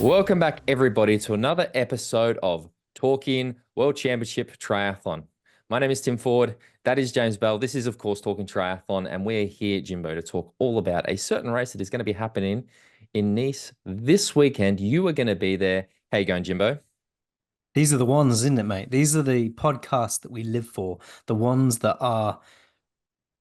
Welcome back, everybody, to another episode of Talking World Championship Triathlon. My name is Tim Ford. That is James Bell. This is, of course, Talking Triathlon, and we're here, Jimbo, to talk all about a certain race that is going to be happening in Nice this weekend. You are going to be there. How you going, Jimbo? These are the ones, isn't it, mate? These are the podcasts that we live for, the ones that are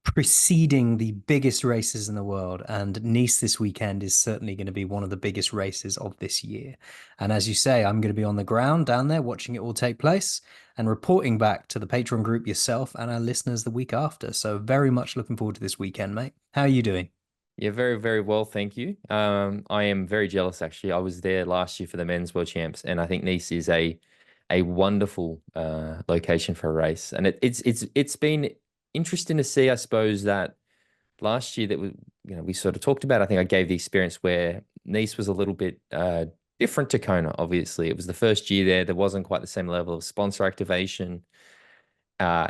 preceding the biggest races in the world. And Nice this weekend is certainly going to be one of the biggest races of this year. And as you say, I'm going to be on the ground down there watching it all take place and reporting back to the Patreon group yourself and our listeners the week after. So very much looking forward to this weekend, mate. How are you doing? Yeah, very, very well, thank you. I am very jealous, actually. I was there last year for the men's world champs, and I think Nice is a wonderful location for a race. And it's been interesting to see, I suppose, that last year that we sort of talked about. I think I gave the experience where Nice was a little bit different to Kona. Obviously, it was the first year there. There wasn't quite the same level of sponsor activation. Uh,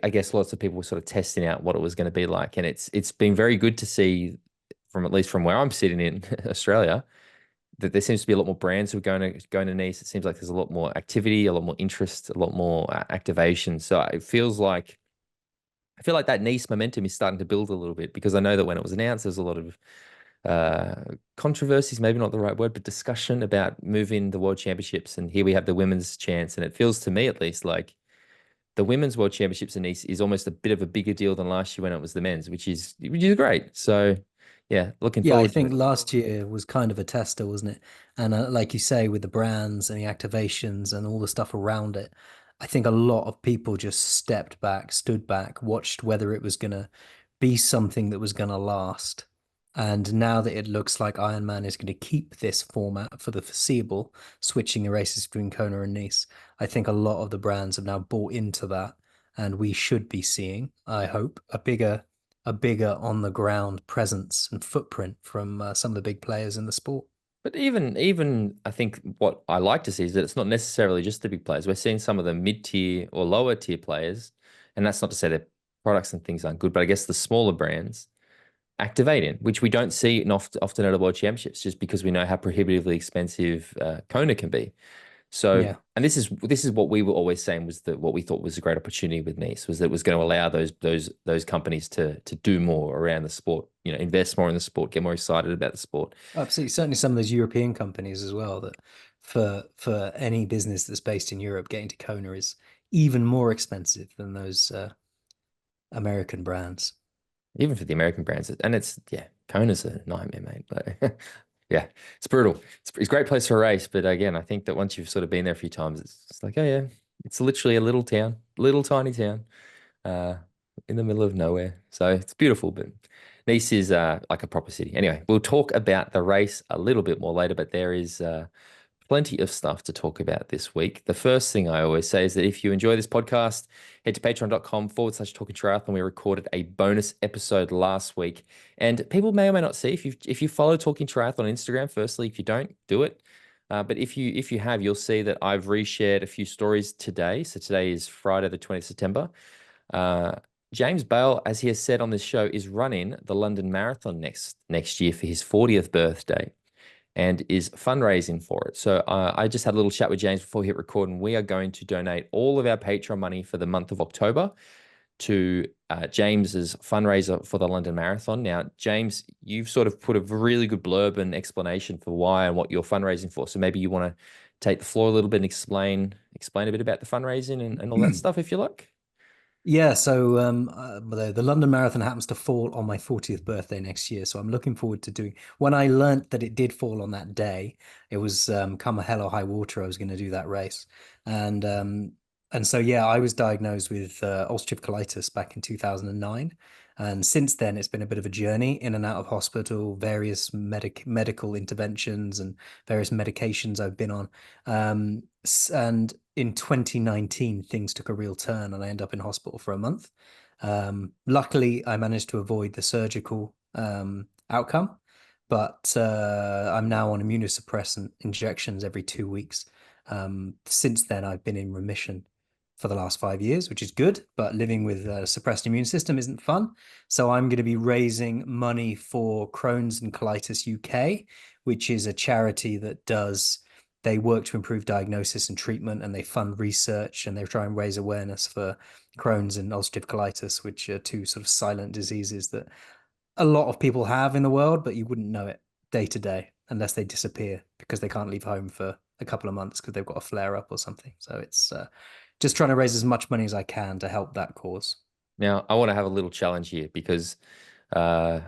I guess lots of people were sort of testing out what it was going to be like, and it's been very good to see from at least from where I'm sitting in Australia that there seems to be a lot more brands who are going to Nice. It seems like there's a lot more activity, a lot more interest, a lot more activation. So it feels like I feel like that Nice momentum is starting to build a little bit because I know that when it was announced, there was a lot of controversies, maybe not the right word, but discussion about moving the World Championships. And here we have the women's chance, and it feels to me at least like the women's world championships in Nice is almost a bit of a bigger deal than last year when it was the men's, which is great. So yeah, looking Yeah, I forward to think it. last year was kind of a tester, wasn't it? And like you say, with the brands and the activations and all the stuff around it, I think a lot of people just stepped back, stood back, watched whether it was going to be something that was going to last. And now that it looks like Ironman is going to keep this format for the foreseeable, switching the races between Kona and Nice, I think a lot of the brands have now bought into that. And we should be seeing, I hope, a bigger on the ground presence and footprint from some of the big players in the sport. But even I think what I like to see is that it's not necessarily just the big players. We're seeing some of the mid-tier or lower tier players, and that's not to say their products and things aren't good, but I guess the smaller brands activating, which we don't see often at the World Championships, just because we know how prohibitively expensive Kona can be. So, Yeah. and this is what we were always saying was that what we thought was a great opportunity with Nice was that it was going to allow those companies to do more around the sport, invest more in the sport, get more excited about the sport. Absolutely. Certainly some of those European companies as well that for any business that's based in Europe, getting to Kona is even more expensive than those American brands. Even for the American brands. And it's, yeah, Kona's a nightmare, mate. But yeah, it's brutal. It's a great place for a race. But again, I think that once you've sort of been there a few times, it's just like, oh, yeah, it's literally a little town, little tiny town uh, in the middle of nowhere. So it's beautiful. But Nice is like a proper city. Anyway, we'll talk about the race a little bit more later, but there is plenty of stuff to talk about this week. The first thing I always say is that if you enjoy this podcast, head to patreon.com/talking triathlon. We recorded a bonus episode last week. And people may or may not see if you follow Talking Triathlon on Instagram, firstly, if you don't, do it. But if you have, you'll see that I've reshared a few stories today. So today is Friday, the 20th of September. Uh, James Bale, as he has said on this show, is running the London Marathon next year for his 40th birthday and is fundraising for it. So I just had a little chat with James before we hit record, and we are going to donate all of our Patreon money for the month of October to James's fundraiser for the London Marathon. Now, James, you've sort of put a really good blurb and explanation for why and what you're fundraising for. So maybe you want to take the floor a little bit and explain a bit about the fundraising and all that stuff, if you like. Yeah, so the London Marathon happens to fall on my 40th birthday next year, so I'm looking forward to doing. When I learnt that it did fall on that day, it was come a hell or high water, I was going to do that race, and so yeah, I was diagnosed with ulcerative colitis back in 2009, and since then it's been a bit of a journey in and out of hospital, various medical interventions and various medications I've been on, and in 2019, things took a real turn and I ended up in hospital for a month. Luckily, I managed to avoid the surgical outcome, but I'm now on immunosuppressant injections every 2 weeks. Since then, I've been in remission for the last 5 years, which is good, but living with a suppressed immune system isn't fun. So I'm going to be raising money for Crohn's and Colitis UK, which is a charity that they work to improve diagnosis and treatment, and they fund research, and they try and raise awareness for Crohn's and ulcerative colitis, which are two sort of silent diseases that a lot of people have in the world, but you wouldn't know it day to day unless they disappear because they can't leave home for a couple of months because they've got a flare up or something. So it's just trying to raise as much money as I can to help that cause. Now, I want to have a little challenge here because uh,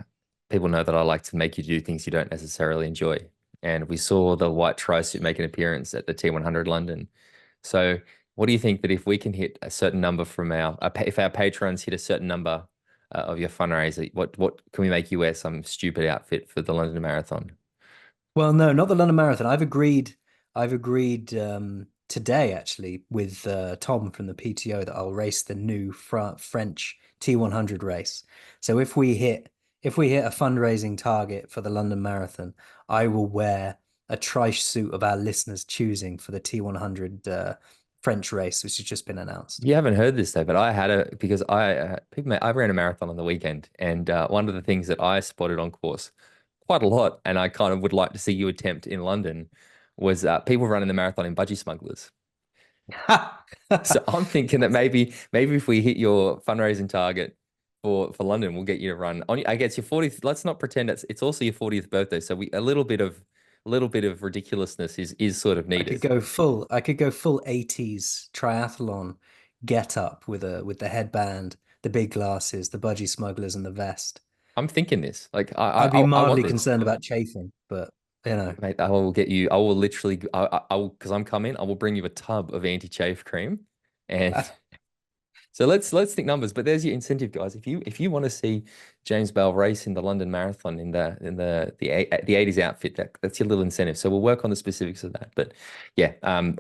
people know that I like to make you do things you don't necessarily enjoy. And we saw the white tri-suit make an appearance at the T100 London. So, what do you think that if we can hit a certain number from if our patrons hit a certain number of your fundraiser, what can we make you wear some stupid outfit for the London Marathon? Well, no, not the London Marathon. I've agreed today actually with Tom from the PTO that I'll race the new French T100 race. So if we hit a fundraising target for the London Marathon, I will wear a tri-suit of our listeners choosing for the T100 French race, which has just been announced. You haven't heard this though, but I had because I ran a marathon on the weekend, and one of the things that I spotted on course quite a lot, and I kind of would like to see you attempt in London, was people running the marathon in budgie smugglers. So I'm thinking that maybe if we hit your fundraising target for London, we'll get you to run on. I guess your 40th. Let's not pretend it's also your 40th birthday, so we a little bit of ridiculousness is sort of needed. I could go full 80s triathlon get up with the headband, the big glasses, the budgie smugglers, and the vest. I'm thinking this. Like I'd be I want mildly this. concerned about chafing, but you know. Mate, I will get you. I will literally. I will because I'm coming. I will bring you a tub of anti-chafe cream, and so let's think numbers. But there's your incentive, guys. If you want to see James Bell race in the London Marathon in the 80s outfit, that's your little incentive. So we'll work on the specifics of that. But yeah,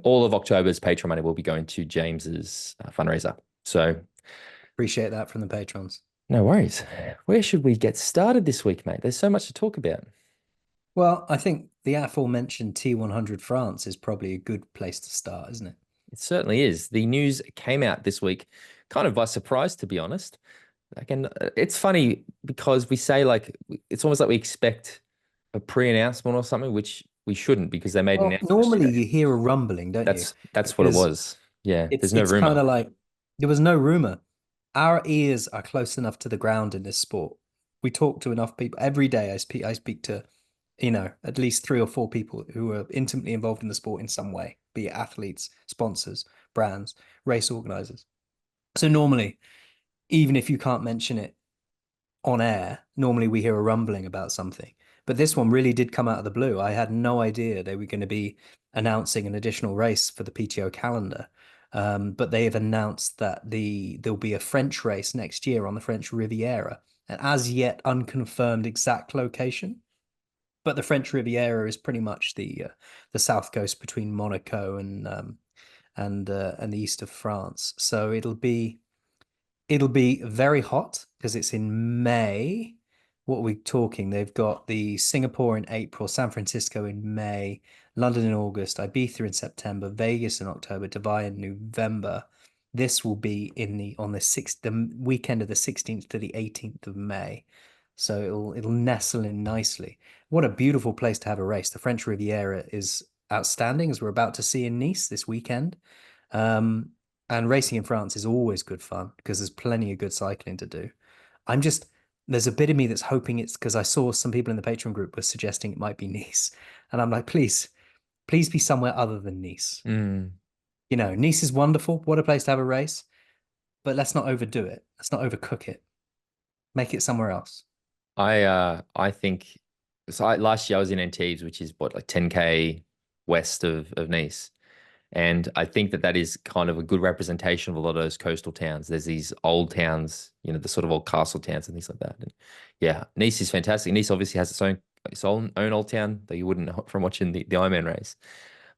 all of October's Patreon money will be going to James's fundraiser. So Appreciate that from the patrons. no worries. Where should we get started this week, mate? There's so much to talk about. Well, I think the aforementioned T100 France is probably a good place to start, isn't it? It certainly is. The news came out this week, kind of by surprise, to be honest. Again, it's funny because we say like it's almost like we expect a pre-announcement or something, which we shouldn't because they made an Well, announcement normally yesterday. you hear a rumbling, don't you? That's what it Because was. Yeah, it's there's no it's kind rumor. of like there was no rumor. Our ears are close enough to the ground in this sport. We talk to enough people every day. I speak to, at least three or four people who are intimately involved in the sport in some way, be it athletes, sponsors, brands, race organizers. So normally, even if you can't mention it on air, normally we hear a rumbling about something. But this one really did come out of the blue. I had no idea they were going to be announcing an additional race for the PTO calendar. But they have announced that there'll be a French race next year on the French Riviera, an as yet unconfirmed exact location. But the French Riviera is pretty much the south coast between Monaco and the east of France. So it'll be very hot because it's in May. What are we talking? They've got the Singapore in April, San Francisco in May, London in August, Ibiza in September, Vegas in October, Dubai in November. This will be the weekend of the 16th to the 18th of May. So it'll nestle in nicely. What a beautiful place to have a race. The French Riviera is outstanding, as we're about to see in Nice this weekend. Um, and racing in France is always good fun because there's plenty of good cycling to do. I'm just there's a bit of me that's hoping it's because I saw some people in the Patreon group were suggesting it might be Nice. And I'm like, please be somewhere other than Nice. Mm. Nice is wonderful. What a place to have a race, but let's not overdo it. Let's not overcook it. Make it somewhere else. I think so. Last year I was in Antibes, which is what like 10K west of Nice. And I think that is kind of a good representation of a lot of those coastal towns. There's these old towns, the sort of old castle towns and things like that. And yeah, Nice is fantastic. Nice obviously has its own old town that you wouldn't know from watching the Ironman race.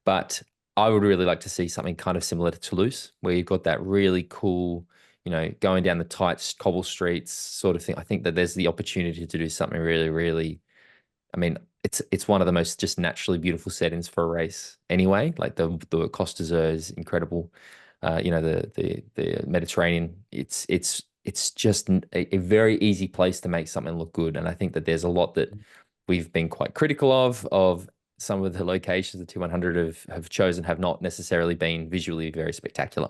But I would really like to see something kind of similar to Toulouse, where you've got that really cool, going down the tight cobble streets sort of thing. I think that there's the opportunity to do something really, really. I mean, it's one of the most just naturally beautiful settings for a race anyway. Like the Costa d'Azur is incredible. The Mediterranean. It's just a very easy place to make something look good. And I think that there's a lot that we've been quite critical of some of the locations the 2100 have chosen have not necessarily been visually very spectacular.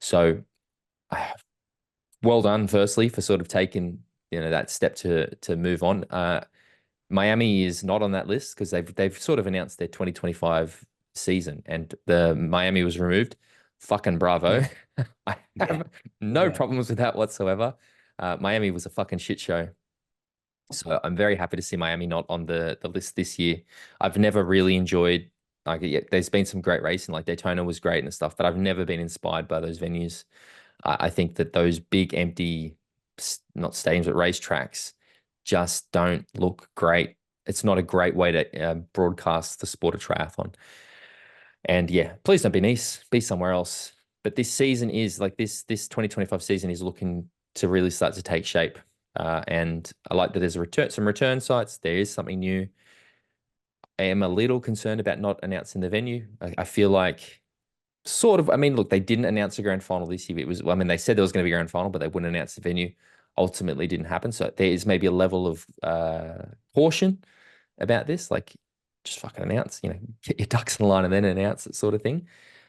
So well done, firstly, for sort of taking, that step to move on. Miami is not on that list because they've sort of announced their 2025 season, and the Miami was removed. Fucking bravo. Yeah. I Yeah. have no Yeah. problems with that whatsoever. Miami was a fucking shit show. So I'm very happy to see Miami not on the list this year. I've never really enjoyed, like, yeah, there's been some great racing, like Daytona was great and stuff, but I've never been inspired by those venues. I think that those big empty, not stadiums, but racetracks just don't look great. It's not a great way to broadcast the sport of triathlon. And yeah, please don't be Nice, be somewhere else. But this season is like this 2025 season is looking to really start to take shape. And I like that there's some return sites. There is something new. I am a little concerned about not announcing the venue. I feel like sort of, I mean, look, they didn't announce a grand final this year. It was, well, I mean, they said there was going to be a grand final, but they wouldn't announce the venue. Ultimately, didn't happen. So there is maybe a level of caution about this. Like, just fucking announce, get your ducks in the line and then announce it, sort of thing.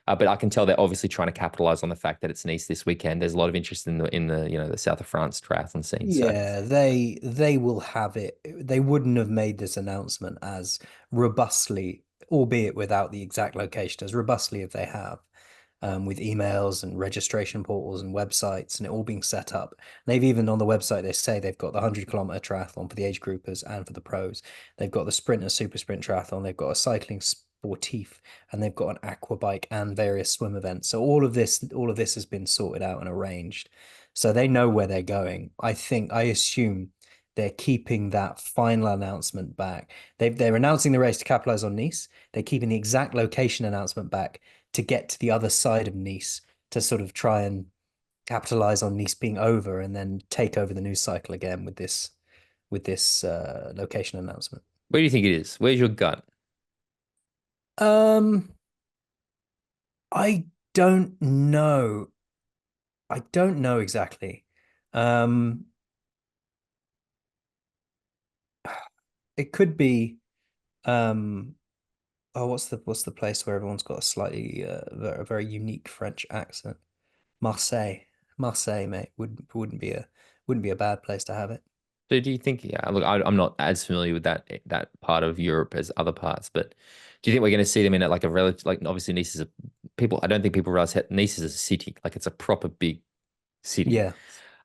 But I can tell they're obviously trying to capitalize on the fact that it's Nice this weekend. There's a lot of interest in the the south of France triathlon scene. So Yeah, they will have it. They wouldn't have made this announcement as robustly, albeit without the exact location, as robustly as they have, with emails and registration portals and websites and it all being set up. They've even on the website they say they've got the 100-kilometer triathlon for the age groupers and for the pros. They've got the sprint and super sprint triathlon. They've got a cycling sportif and they've got an aqua bike and various swim events. So all of this has been sorted out and arranged. So they know where they're going. I assume they're keeping that final announcement back. They're announcing the race to capitalize on Nice. They're keeping the exact location announcement back to get to the other side of Nice to sort of try and capitalize on Nice being over and then take over the news cycle again with this location announcement. where do you think it is? Where's your gut? Um, I don't know. I don't know exactly. Um, it could be oh, what's the place where everyone's got a slightly a very unique French accent? Marseille. Marseille, mate, wouldn't be a bad place to have it. So do you think, yeah, look, I'm not as familiar with that part of Europe as other parts, but do you think we're going to see them in like a relative, like obviously Nice is I don't think people realize Nice is a city, like it's a proper big city. Yeah.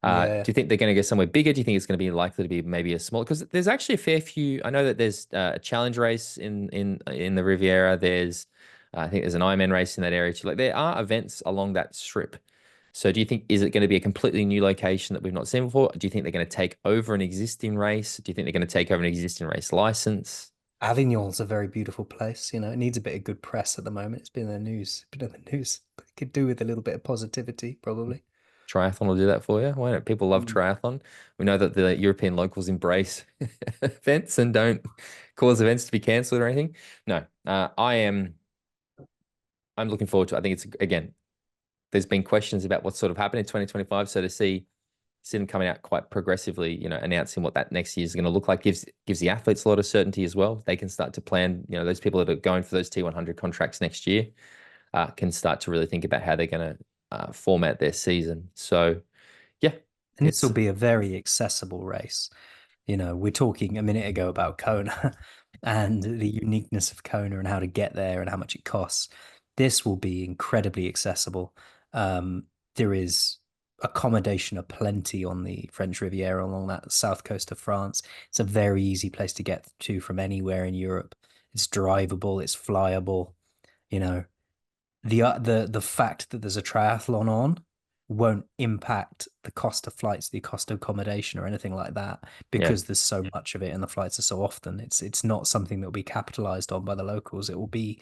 Yeah. Do you think they're going to go somewhere bigger? Do you think it's going to be likely to be maybe a small? Because there's actually a fair few. I know that there's a challenge race in the Riviera. There's I think there's an Ironman race in that area too. Like there are events along that strip. So do you think is it going to be a completely new location that we've not seen before? Do you think they're going to take over an existing race? Do you think they're going to take over an existing race license? Avignon's a very beautiful place. It needs a bit of good press at the moment. It's been in the news, been in the news. But it could do with a little bit of positivity, probably. Triathlon will do that for you. Why don't people love Mm. triathlon? We know that the European locals embrace events and don't cause events to be cancelled or anything. No, I'm looking forward to it. I think it's again, there's been questions about what's sort of happened in 2025. So to see them coming out quite progressively, announcing what that next year is going to look like gives the athletes a lot of certainty as well. They can start to plan, those people that are going for those T100 contracts next year can start to really think about how they're going to format their season. So yeah, And this will it's be a very accessible race. We're talking a minute ago about Kona and the uniqueness of Kona and how to get there and how much it costs. This will be incredibly accessible. There is accommodation aplenty on the French Riviera along that south coast of France. It's a very easy place to get to from anywhere in Europe. It's drivable, it's flyable. You know, the fact that there's a triathlon on won't impact the cost of flights, the cost of accommodation, or anything like that yeah. because there's so much of it and the flights are so often. It's not something that will be capitalized on by the locals. It'll be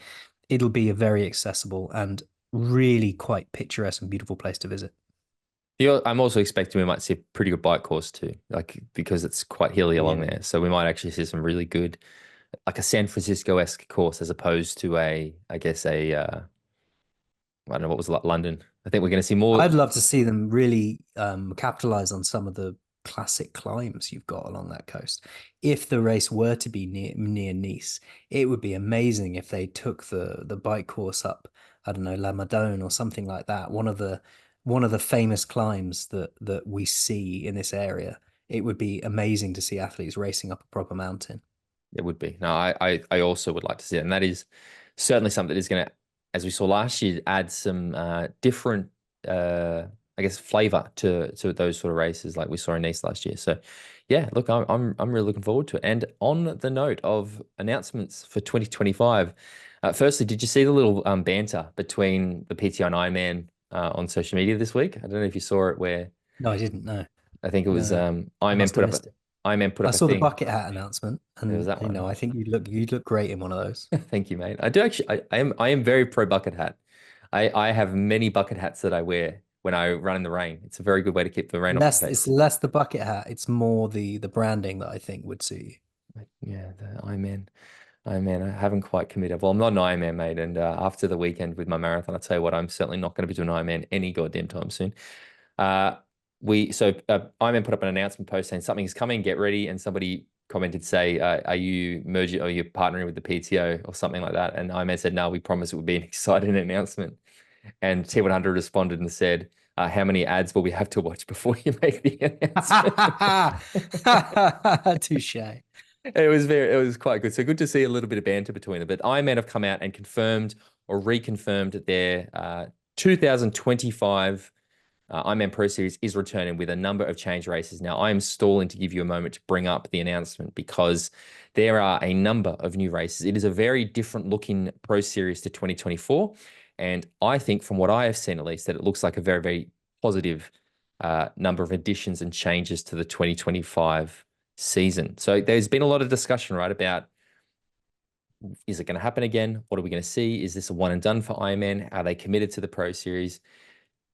a very accessible and really quite picturesque and beautiful place to visit. I'm also expecting we might see a pretty good bike course too, like because it's quite hilly along Yeah. there. So we might actually see some really good, like a San Francisco-esque course as opposed to I guess I don't know what was like London. I think we're going to see more. I'd love to see them really capitalize on some of the classic climbs you've got along that coast. If the race were to be near Nice, it would be amazing if they took the bike course up, I don't know, La Madone or something like that. One of the famous climbs that we see in this area. It would be amazing to see athletes racing up a proper mountain. It would be. No, I also would like to see it. And that is certainly something that is going to, as we saw last year, add some different, I guess, flavor to those sort of races like we saw in Nice last year. So, yeah, look, I'm really looking forward to it. And on the note of announcements for 2025, firstly, did you see the little banter between the PTO and Ironman on social media this week? I don't know if you saw it, where No, I didn't know. I think it was No, I Ironman must have put up a missed it. Ironman put I up a saw the thing. bucket hat announcement, There was and that one. I think you'd look great in one of those. Thank you, mate. I do actually. I am very pro bucket hat. I have many bucket hats that I wear when I run in the rain. It's a very good way to keep the rain off your It's face. less the bucket hat. It's more the branding that I think would suit you. But yeah, the Ironman. Ironman. I haven't quite committed. Well, I'm not an Ironman, mate. And after the weekend with my marathon, I'll tell you what, I'm certainly not going to be doing Ironman any goddamn time soon. Uh, Ironman put up an announcement post saying something is coming, get ready, and somebody commented say, "Are you merging or you partnering with the PTO or something like that?" And Ironman said, "No, we promise it would be an exciting announcement." And T100 responded and said, "How many ads will we have to watch before you make the announcement?" Touche. It was quite good. So good to see a little bit of banter between them. But Ironman have come out and confirmed or reconfirmed their 2025 Ironman Pro Series is returning with a number of change races. Now, I am stalling to give you a moment to bring up the announcement because there are a number of new races. It is a very different looking Pro Series to 2024. And I think from what I have seen, at least, that it looks like a very, very positive number of additions and changes to the 2025 season. So there's been a lot of discussion, right, about is it going to happen again? What are we going to see? Is this a one and done for Ironman? Are they committed to the Pro Series?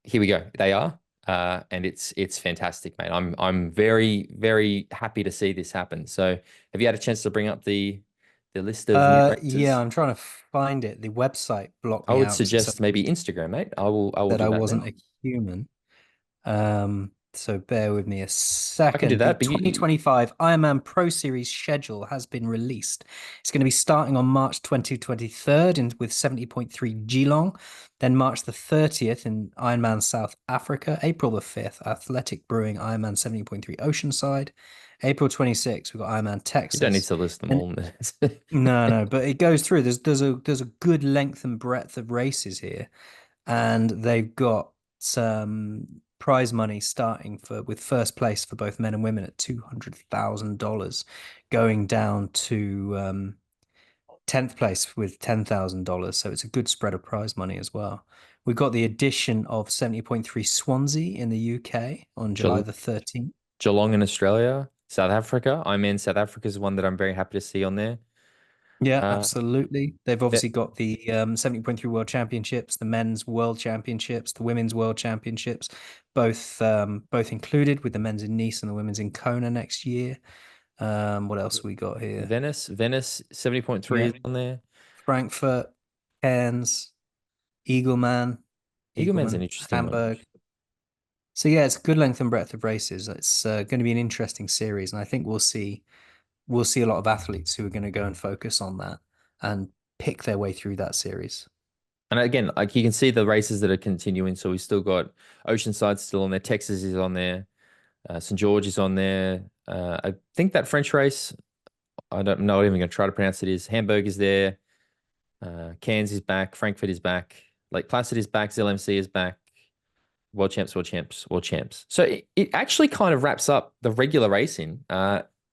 Here we go. They are, and it's fantastic, mate. I'm very very happy to see this happen. So, have you had a chance to bring up the list of new Yeah, races? I'm trying to find it. The website blocked I me would out because it said suggest maybe Instagram, mate. I will that do I that wasn't now. a human. So bear with me a I can do second. The that, but you 2025 Ironman Pro Series schedule has been released. It's going to be starting on March 2023 with 70.3 Geelong, then March the 30th in Ironman South Africa, April the 5th, Athletic Brewing Ironman 70.3 Oceanside, April 26th, we've got Ironman you don't need Texas. to list them And all. no, but it goes through. There's a good length and breadth of races here, and they've got some prize money starting for with first place for both men and women at $200,000, going down to 10th place with $10,000. So it's a good spread of prize money as well. We got the addition of 70.3 Swansea in the UK on July Ge- the 13th. Geelong in Australia, South Africa. I'm in South Africa is one that I'm very happy to see on there. Yeah, Uh, absolutely. They've that obviously got the 70.3 World Championships, the men's World Championships, the women's World Championships, both included with the men's in Nice and the women's in Kona next year. What else we got here? Venice 70.3 Yeah, is on there. Frankfurt, Cairns, Eagleman, Eagleman's an Eagleman, interesting one. Hamburg. So yeah, it's a good length and breadth of races. It's going to be an interesting series, and I think we'll see a lot of athletes who are going to go and focus on that and pick their way through that series. And again, like you can see the races that are continuing. So we've still got Oceanside still on there. Texas is on there. St. George is on there. I think that French race, I don't know, I'm even going to try to pronounce it, is Hamburg is there. Cairns is back. Frankfurt is back. Lake Placid is back. ZLMC is back. World champs, world champs, world champs. So it actually kind of wraps up the regular racing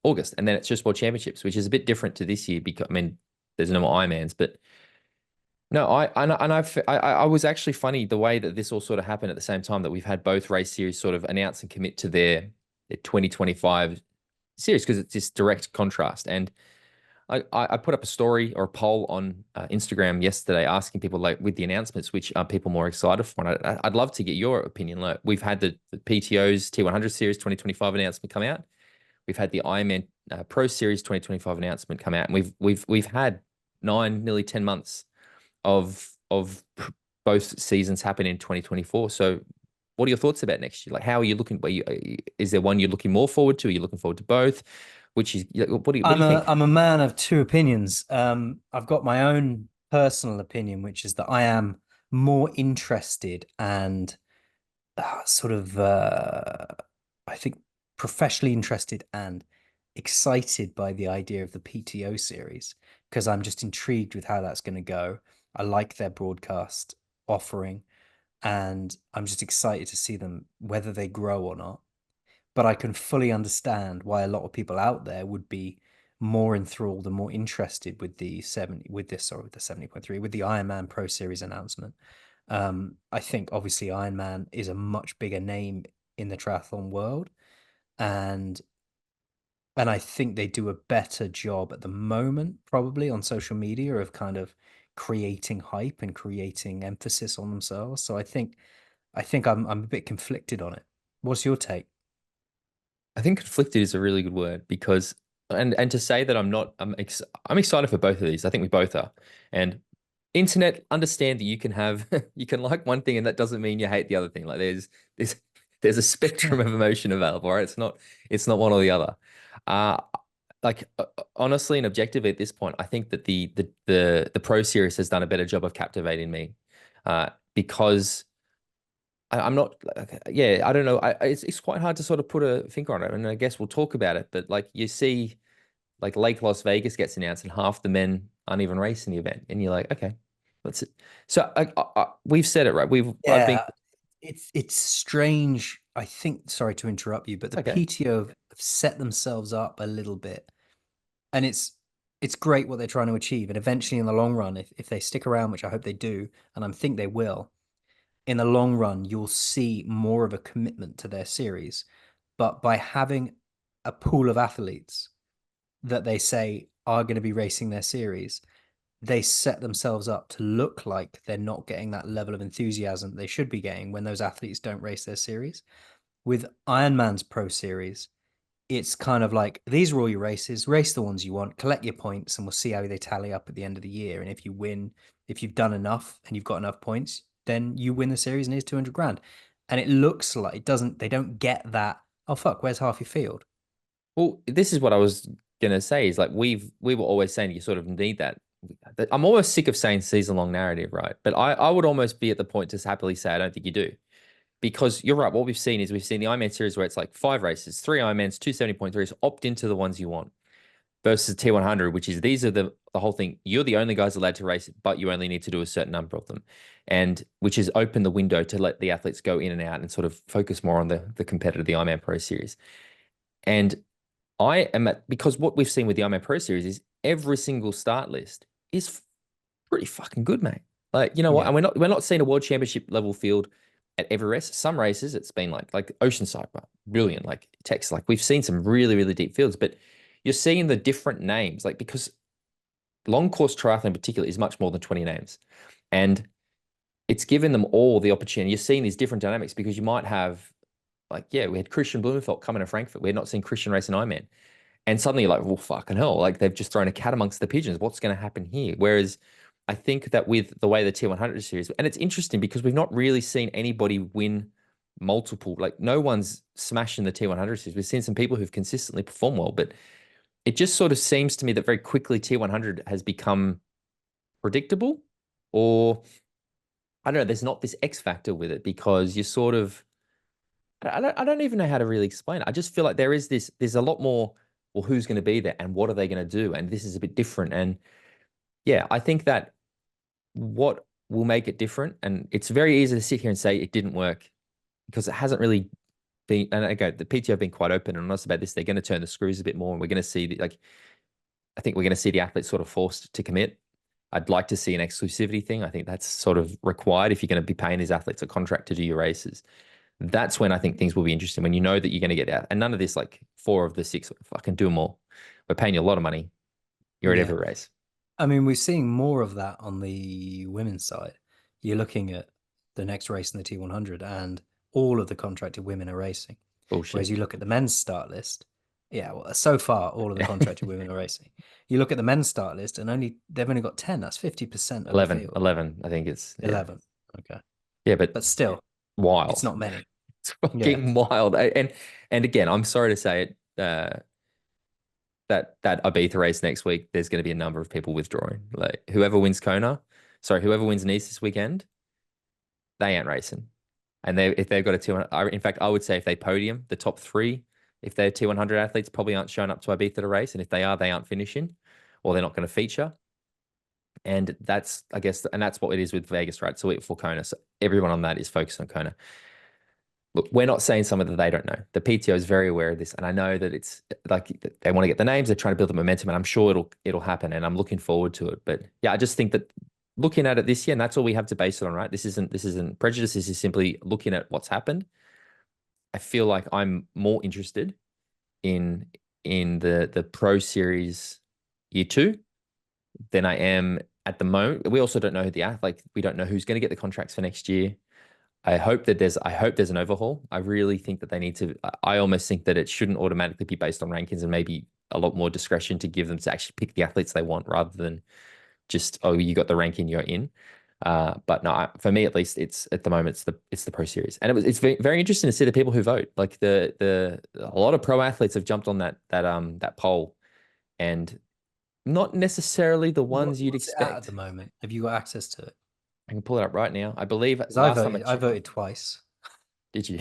August. And then it's just world championships, which is a bit different to this year because, I mean, there's no more Ironmans, but no, I was actually funny the way that this all sort of happened at the same time that we've had both race series sort of announce and commit to their 2025 series because it's this direct contrast. And I put up a story or a poll on Instagram yesterday asking people like with the announcements, which are people more excited for? And I'd love to get your opinion. Like we've had the PTO's T100 Series 2025 announcement come out. We've had the Ironman Pro Series 2025 announcement come out, and we've had nearly 10 months of both seasons happen in 2024. So what are your thoughts about next year? Like, how are you looking? Is there one you're looking more forward to? Are you looking forward to both? Which is, what do you think? I'm a man of two opinions. I've got my own personal opinion, which is that I am more interested and sort of I think professionally interested and excited by the idea of the PTO series because I'm just intrigued with how that's going to go. I like their broadcast offering, and I'm just excited to see them whether they grow or not. But I can fully understand why a lot of people out there would be more enthralled and more interested with the 70 with this sorry with the 70.3 with the Ironman Pro Series announcement. I think obviously Ironman is a much bigger name in the triathlon world, and I think they do a better job at the moment, probably on social media, of kind of creating hype and creating emphasis on themselves. So I think I'm a bit conflicted on it. What's your take? I think conflicted is a really good word because, and to say that I'm not, I'm excited for both of these. I think we both are. And internet, understand that you can have, you can like one thing and that doesn't mean you hate the other thing. Like there's, there's a spectrum of emotion available, right? It's not one or the other. Uh, honestly and objectively at this point, I think that the Pro Series has done a better job of captivating me, because I'm not, yeah, I don't know. It's quite hard to sort of put a finger on it. And I guess we'll talk about it. But like you see, like Lake Las Vegas gets announced and half the men aren't even racing the event. And you're like, okay, that's it. So we've said it, right? I've been, Yeah, it's strange. I think, sorry to interrupt you, but the okay. PTO have set themselves up a little bit, and it's great what they're trying to achieve. And eventually, in the long run, if they stick around, which I hope they do, and I think they will, in the long run, you'll see more of a commitment to their series. But by having a pool of athletes that they say are going to be racing their series, they set themselves up to look like they're not getting that level of enthusiasm they should be getting when those athletes don't race their series. With Ironman's Pro Series, it's kind of like these are all your races, race the ones you want, collect your points, and we'll see how they tally up at the end of the year. And if you win, if you've done enough and you've got enough points, then you win the series and here's 200 grand. And it looks like they don't get that. Oh, fuck, where's half your field? Well, this is what I was gonna say is like we were always saying you sort of need that. I'm almost sick of saying season long narrative, right? But I would almost be at the point to happily say I don't think you do. Because you're right, what we've seen is we've seen the Ironman series where it's like 5 races, 3 Ironmans, 270.3s, opt into the ones you want, versus T100, which is these are the whole thing. You're the only guys allowed to race, but you only need to do a certain number of them. And which is open the window to let the athletes go in and out and sort of focus more on the competitor, the Ironman Pro Series. And because what we've seen with the Ironman Pro Series is every single start list is pretty fucking good, mate. Like, you know what? Yeah. And we're not seeing a world championship level field at every race. Some races it's been like Oceanside, brilliant. Like Texas, like we've seen some really, really deep fields, but you're seeing the different names, like because long course triathlon in particular is much more than 20 names. And it's given them all the opportunity. You're seeing these different dynamics because you might have like, yeah, we had Christian Blumenfeld coming to Frankfurt. We had not seen Christian race in Ironman. And suddenly you're like, well, fucking hell, like they've just thrown a cat amongst the pigeons. What's going to happen here? Whereas I think that with the way the T100 series, and it's interesting because we've not really seen anybody win multiple, like no one's smashing the T100 series. We've seen some people who've consistently performed well, but it just sort of seems to me that very quickly T100 has become predictable, or I don't know, there's not this X factor with it because you sort of, I don't even know how to really explain it. I just feel like there's a lot more, well, who's going to be there and what are they going to do? And this is a bit different. And yeah, I think that what will make it different, and it's very easy to sit here and say it didn't work because it hasn't really been, and again, the PTO have been quite open and honest about this. They're going to turn the screws a bit more and we're going to see like, I think we're going to see the athletes sort of forced to commit. I'd like to see an exclusivity thing. I think that's sort of required if you're going to be paying these athletes a contract to do your races. That's when I think things will be interesting when you know that you're going to get out. And none of this, like 4 of the 6, fucking do them all. We're paying you a lot of money. You're at Yeah. every race. I mean, we're seeing more of that on the women's side. You're looking at the next race in the T100, and all of the contracted women are racing. Whereas Bullshit. you look at the men's start list, yeah, well, so far all of the contracted women are racing. You look at the men's start list, and they've only got 10. That's 50% of the 11, field. 11. I think it's, yeah. 11. Okay, Yeah, but but still. It's wild. not many. It's Yeah. fucking wild. And again, I'm sorry to say it, that Ibiza race next week, there's going to be a number of people withdrawing. Like whoever wins Kona, sorry, whoever wins Nice this weekend, they ain't racing. And if they've got a 200, in fact, I would say if they podium, the top three, if they're T100 athletes, probably aren't showing up to Ibiza to race. And if they are, they aren't finishing or they're not going to feature. And that's, I guess, and that's what it is with Vegas, right? So for Kona. So everyone on that is focused on Kona. Look, we're not saying something that they don't know. The PTO is very aware of this, and I know that it's like they want to get the names. They're trying to build the momentum, and I'm sure it'll happen. And I'm looking forward to it. But yeah, I just think that looking at it this year, and that's all we have to base it on, right? This isn't prejudice. This is simply looking at what's happened. I feel like I'm more interested in the Pro Series year two than I am at the moment. We also don't know who we don't know who's going to get the contracts for next year. I hope there's an overhaul. I really think that they need to. I almost think that it shouldn't automatically be based on rankings and maybe a lot more discretion to give them to actually pick the athletes they want rather than just, oh, you got the ranking, you're in. But no, for me at least, it's at the moment it's the Pro Series, and it's very interesting to see the people who vote. Like a lot of pro athletes have jumped on that poll, and not necessarily the ones you'd What's it at the expect. moment? Have you got access to it? I can pull it up right now. I believe Because last time I I checked, voted twice. did you?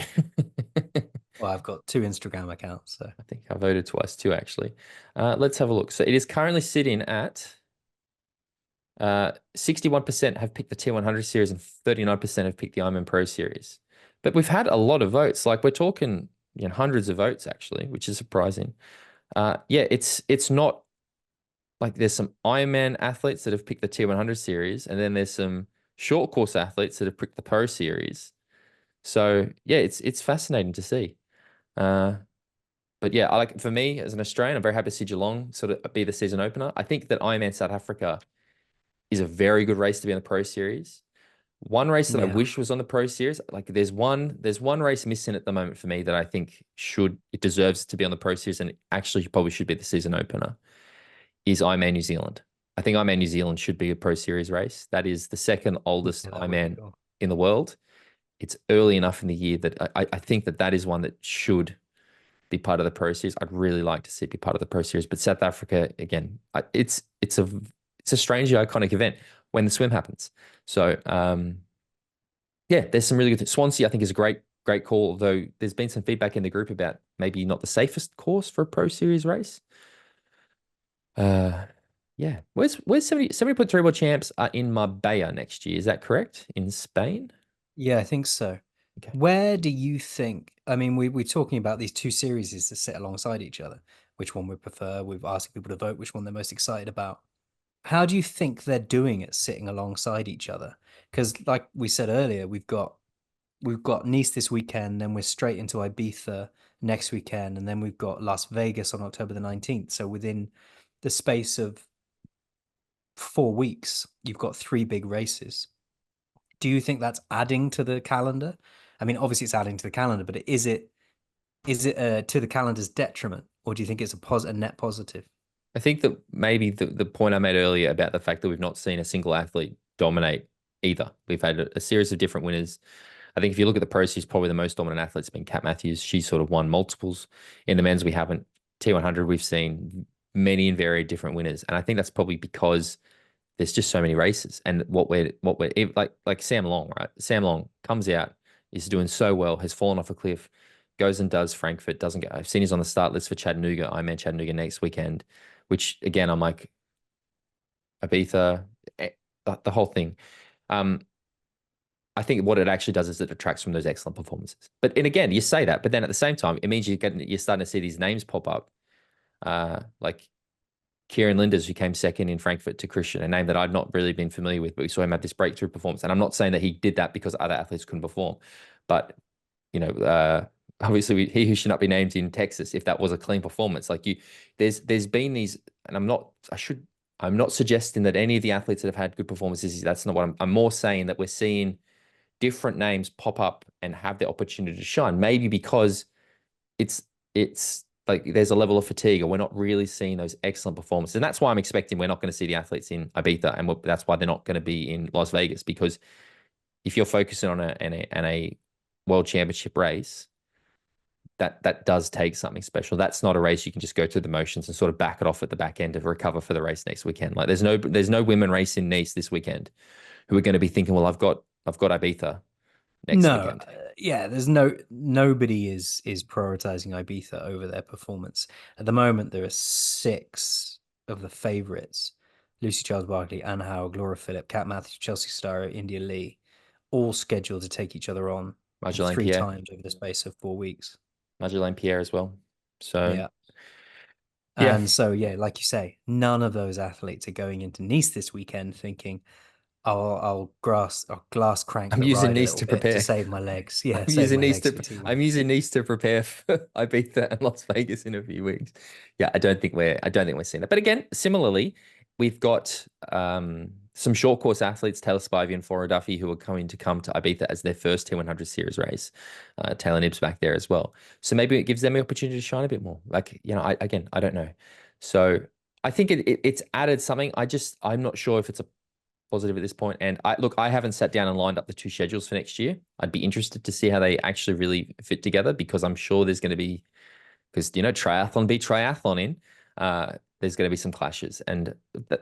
Well, I've got two Instagram accounts, so I think I voted twice too, actually. Let's have a look. So it is currently sitting at 61% have picked the T100 series and 39% have picked the Ironman Pro series. But we've had a lot of votes. Like we're talking, hundreds of votes actually, which is surprising. Yeah, it's not like there's some Ironman athletes that have picked the T100 series, and then there's some short course athletes that have picked the Pro series. So yeah, it's fascinating to see. Uh, but yeah, for me as an Australian, I'm very happy to see Geelong sort of be the season opener. I think that Ironman South Africa is a very good race to be in the Pro Series. One race that I yeah. wish was on the Pro Series, like there's one race missing at the moment for me that I think it deserves to be on the Pro Series and actually probably should be the season opener is Ironman New Zealand. I think Ironman New Zealand should be a Pro Series race. That is the second oldest Yeah, that would be Ironman cool. in the world. It's early enough in the year that I think that is one that should be part of the Pro Series. I'd really like to see it be part of the Pro Series. But South Africa, again, it's a strangely iconic event when the swim happens. So yeah, there's some really good things. Swansea, I think, is a great call, although there's been some feedback in the group about maybe not the safest course for a Pro Series race. Yeah. Where's 70.3 world champs are in Marbella next year? Is that correct? In Spain? Yeah, I think so. Okay. Where do you think? I mean, we're talking about these two series to sit alongside each other. Which one we prefer? We've asked people to vote which one they're most excited about. How do you think they're doing it sitting alongside each other? Because, like we said earlier, we've got Nice this weekend, then we're straight into Ibiza next weekend, and then we've got Las Vegas on October the 19th. So within the space of 4 weeks, you've got three big races. Do you think that's adding to the calendar? I mean, obviously it's adding to the calendar, but is it to the calendar's detriment, or do you think it's a net positive? I think that maybe the point I made earlier about the fact that we've not seen a single athlete dominate either. We've had a series of different winners. I think if you look at the Pro Series, probably the most dominant athlete's been Kat Matthews. She sort of won multiples. In the men's, we haven't. T100, we've seen many and varied different winners. And I think that's probably because there's just so many races. And like Sam Long, right? Sam Long comes out, is doing so well, has fallen off a cliff, goes and does Frankfurt, doesn't go. I've seen he's on the start list for Chattanooga. Ironman Chattanooga next weekend, which again, I'm like, Ibiza, the whole thing. Um, I think what it actually does is it detracts from those excellent performances. And again, you say that, but then at the same time, it means you're starting to see these names pop up, like Kieran Linders, who came second in Frankfurt to Christian, a name that I'd not really been familiar with, but we saw him have this breakthrough performance. And I'm not saying that he did that because other athletes couldn't perform, but obviously he who should not be named in Texas, if that was a clean performance, there's been these, and I'm not suggesting that any of the athletes that have had good performances, that's not what I'm more saying that we're seeing different names pop up and have the opportunity to shine. Maybe because it's like there's a level of fatigue, or we're not really seeing those excellent performances, and that's why I'm expecting we're not going to see the athletes in Ibiza, and that's why they're not going to be in Las Vegas. Because if you're focusing on a World Championship race, that does take something special. That's not a race you can just go through the motions and sort of back it off at the back end to recover for the race next weekend. Like there's no women race in Nice this weekend who are going to be thinking, well, I've got Ibiza next No, weekend. yeah, there's nobody is prioritizing Ibiza over their performance. At the moment, there are six of the favorites: Lucy Charles-Barclay, Anne Howard, Laura Philipp, Kat Matthews, Chelsea Starrer, India Lee, all scheduled to take each other on Marjolaine three Pierre, times over the space of 4 weeks. Marjolaine Pierre as well. So Yeah. yeah, And so, yeah, like you say, none of those athletes are going into Nice this weekend thinking, I'll glass crank I'm the using ride a Nice little to bit to prepare. save my legs. Yeah, I'm save using my Nice legs to for two I'm weeks. using Nice to prepare for Ibiza and Las Vegas in a few weeks. Yeah, I don't think we're seeing that. But again, similarly, we've got some short course athletes, Taylor Spivey and Flora Duffy, who are coming to Ibiza as their first T100 series race. Taylor Nibbs back there as well. So maybe it gives them the opportunity to shine a bit more. Like, I don't know. So I think it's added something. I'm not sure if it's a positive at this point. And I haven't sat down and lined up the two schedules for next year. I'd be interested to see how they actually really fit together because I'm sure there's going to be, because triathlon beat triathlon in, there's going to be some clashes. And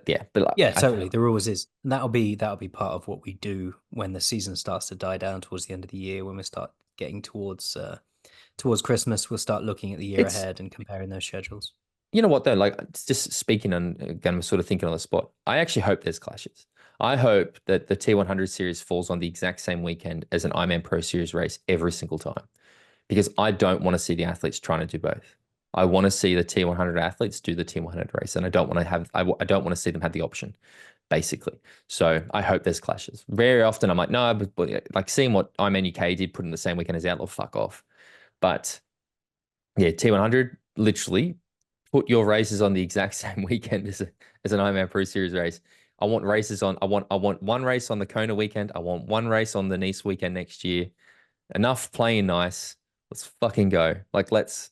yeah, but Yeah, totally. There always is. And that'll be part of what we do when the season starts to die down towards the end of the year, when we start getting towards Christmas, we'll start looking at the year it's, ahead and comparing those schedules. you know what though, like it's just speaking and again, I'm sort of thinking on the spot. I actually hope there's clashes. I hope that the T100 series falls on the exact same weekend as an Ironman Pro Series race every single time, because I don't want to see the athletes trying to do both. I want to see the T100 athletes do the T100 race, and I don't want to have I don't want to see them have the option, basically. So I hope there's clashes. Very often I'm like, no, but like seeing what Ironman UK did, put in the same weekend as Outlaw, fuck off. But yeah, T100 literally put your races on the exact same weekend as an Ironman Pro Series race. I want races on. I want one race on the Kona weekend. I want one race on the Nice weekend next year. Enough playing nice. Let's fucking go. Like let's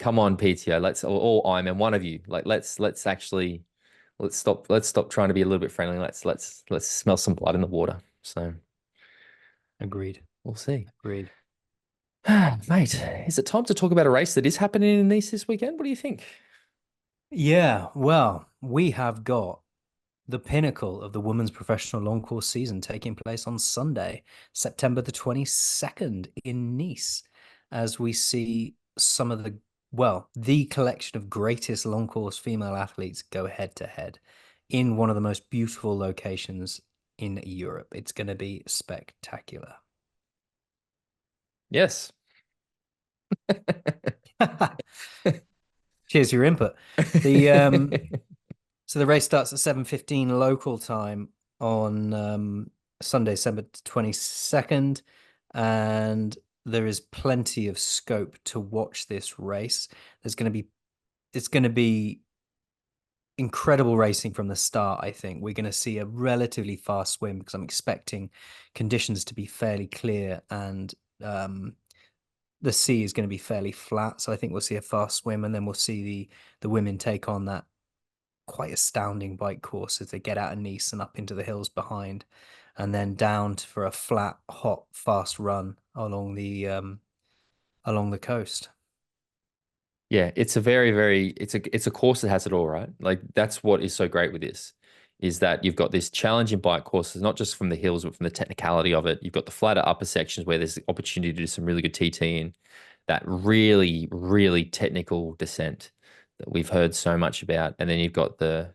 come on PTO. Let's all Ironman, one of you. Like let's actually let's stop trying to be a little bit friendly. Let's smell some blood in the water. So Agreed. we'll see. Agreed. Mate, is it time to talk about a race that is happening in Nice this weekend? What do you think? Yeah, well, we have got the pinnacle of the women's professional long course season taking place on Sunday, September the 22nd in Nice, as we see some of the collection of greatest long course female athletes go head to head in one of the most beautiful locations in Europe. It's going to be spectacular. Yes. Cheers for your input. The So the race starts at 7:15 local time on Sunday, December 22nd, and there is plenty of scope to watch this race. It's going to be incredible racing from the start, I think. We're going to see a relatively fast swim because I'm expecting conditions to be fairly clear and the sea is going to be fairly flat. So I think we'll see a fast swim and then we'll see the women take on that quite astounding bike course as they get out of Nice and up into the hills behind, and then down for a flat, hot, fast run along the coast. Yeah, it's a very, very it's a course that has it all, right? Like that's what is so great with this, is that you've got this challenging bike courses, not just from the hills, but from the technicality of it. You've got the flatter upper sections where there's the opportunity to do some really good TT in that really, really technical descent that we've heard so much about. And then you've got the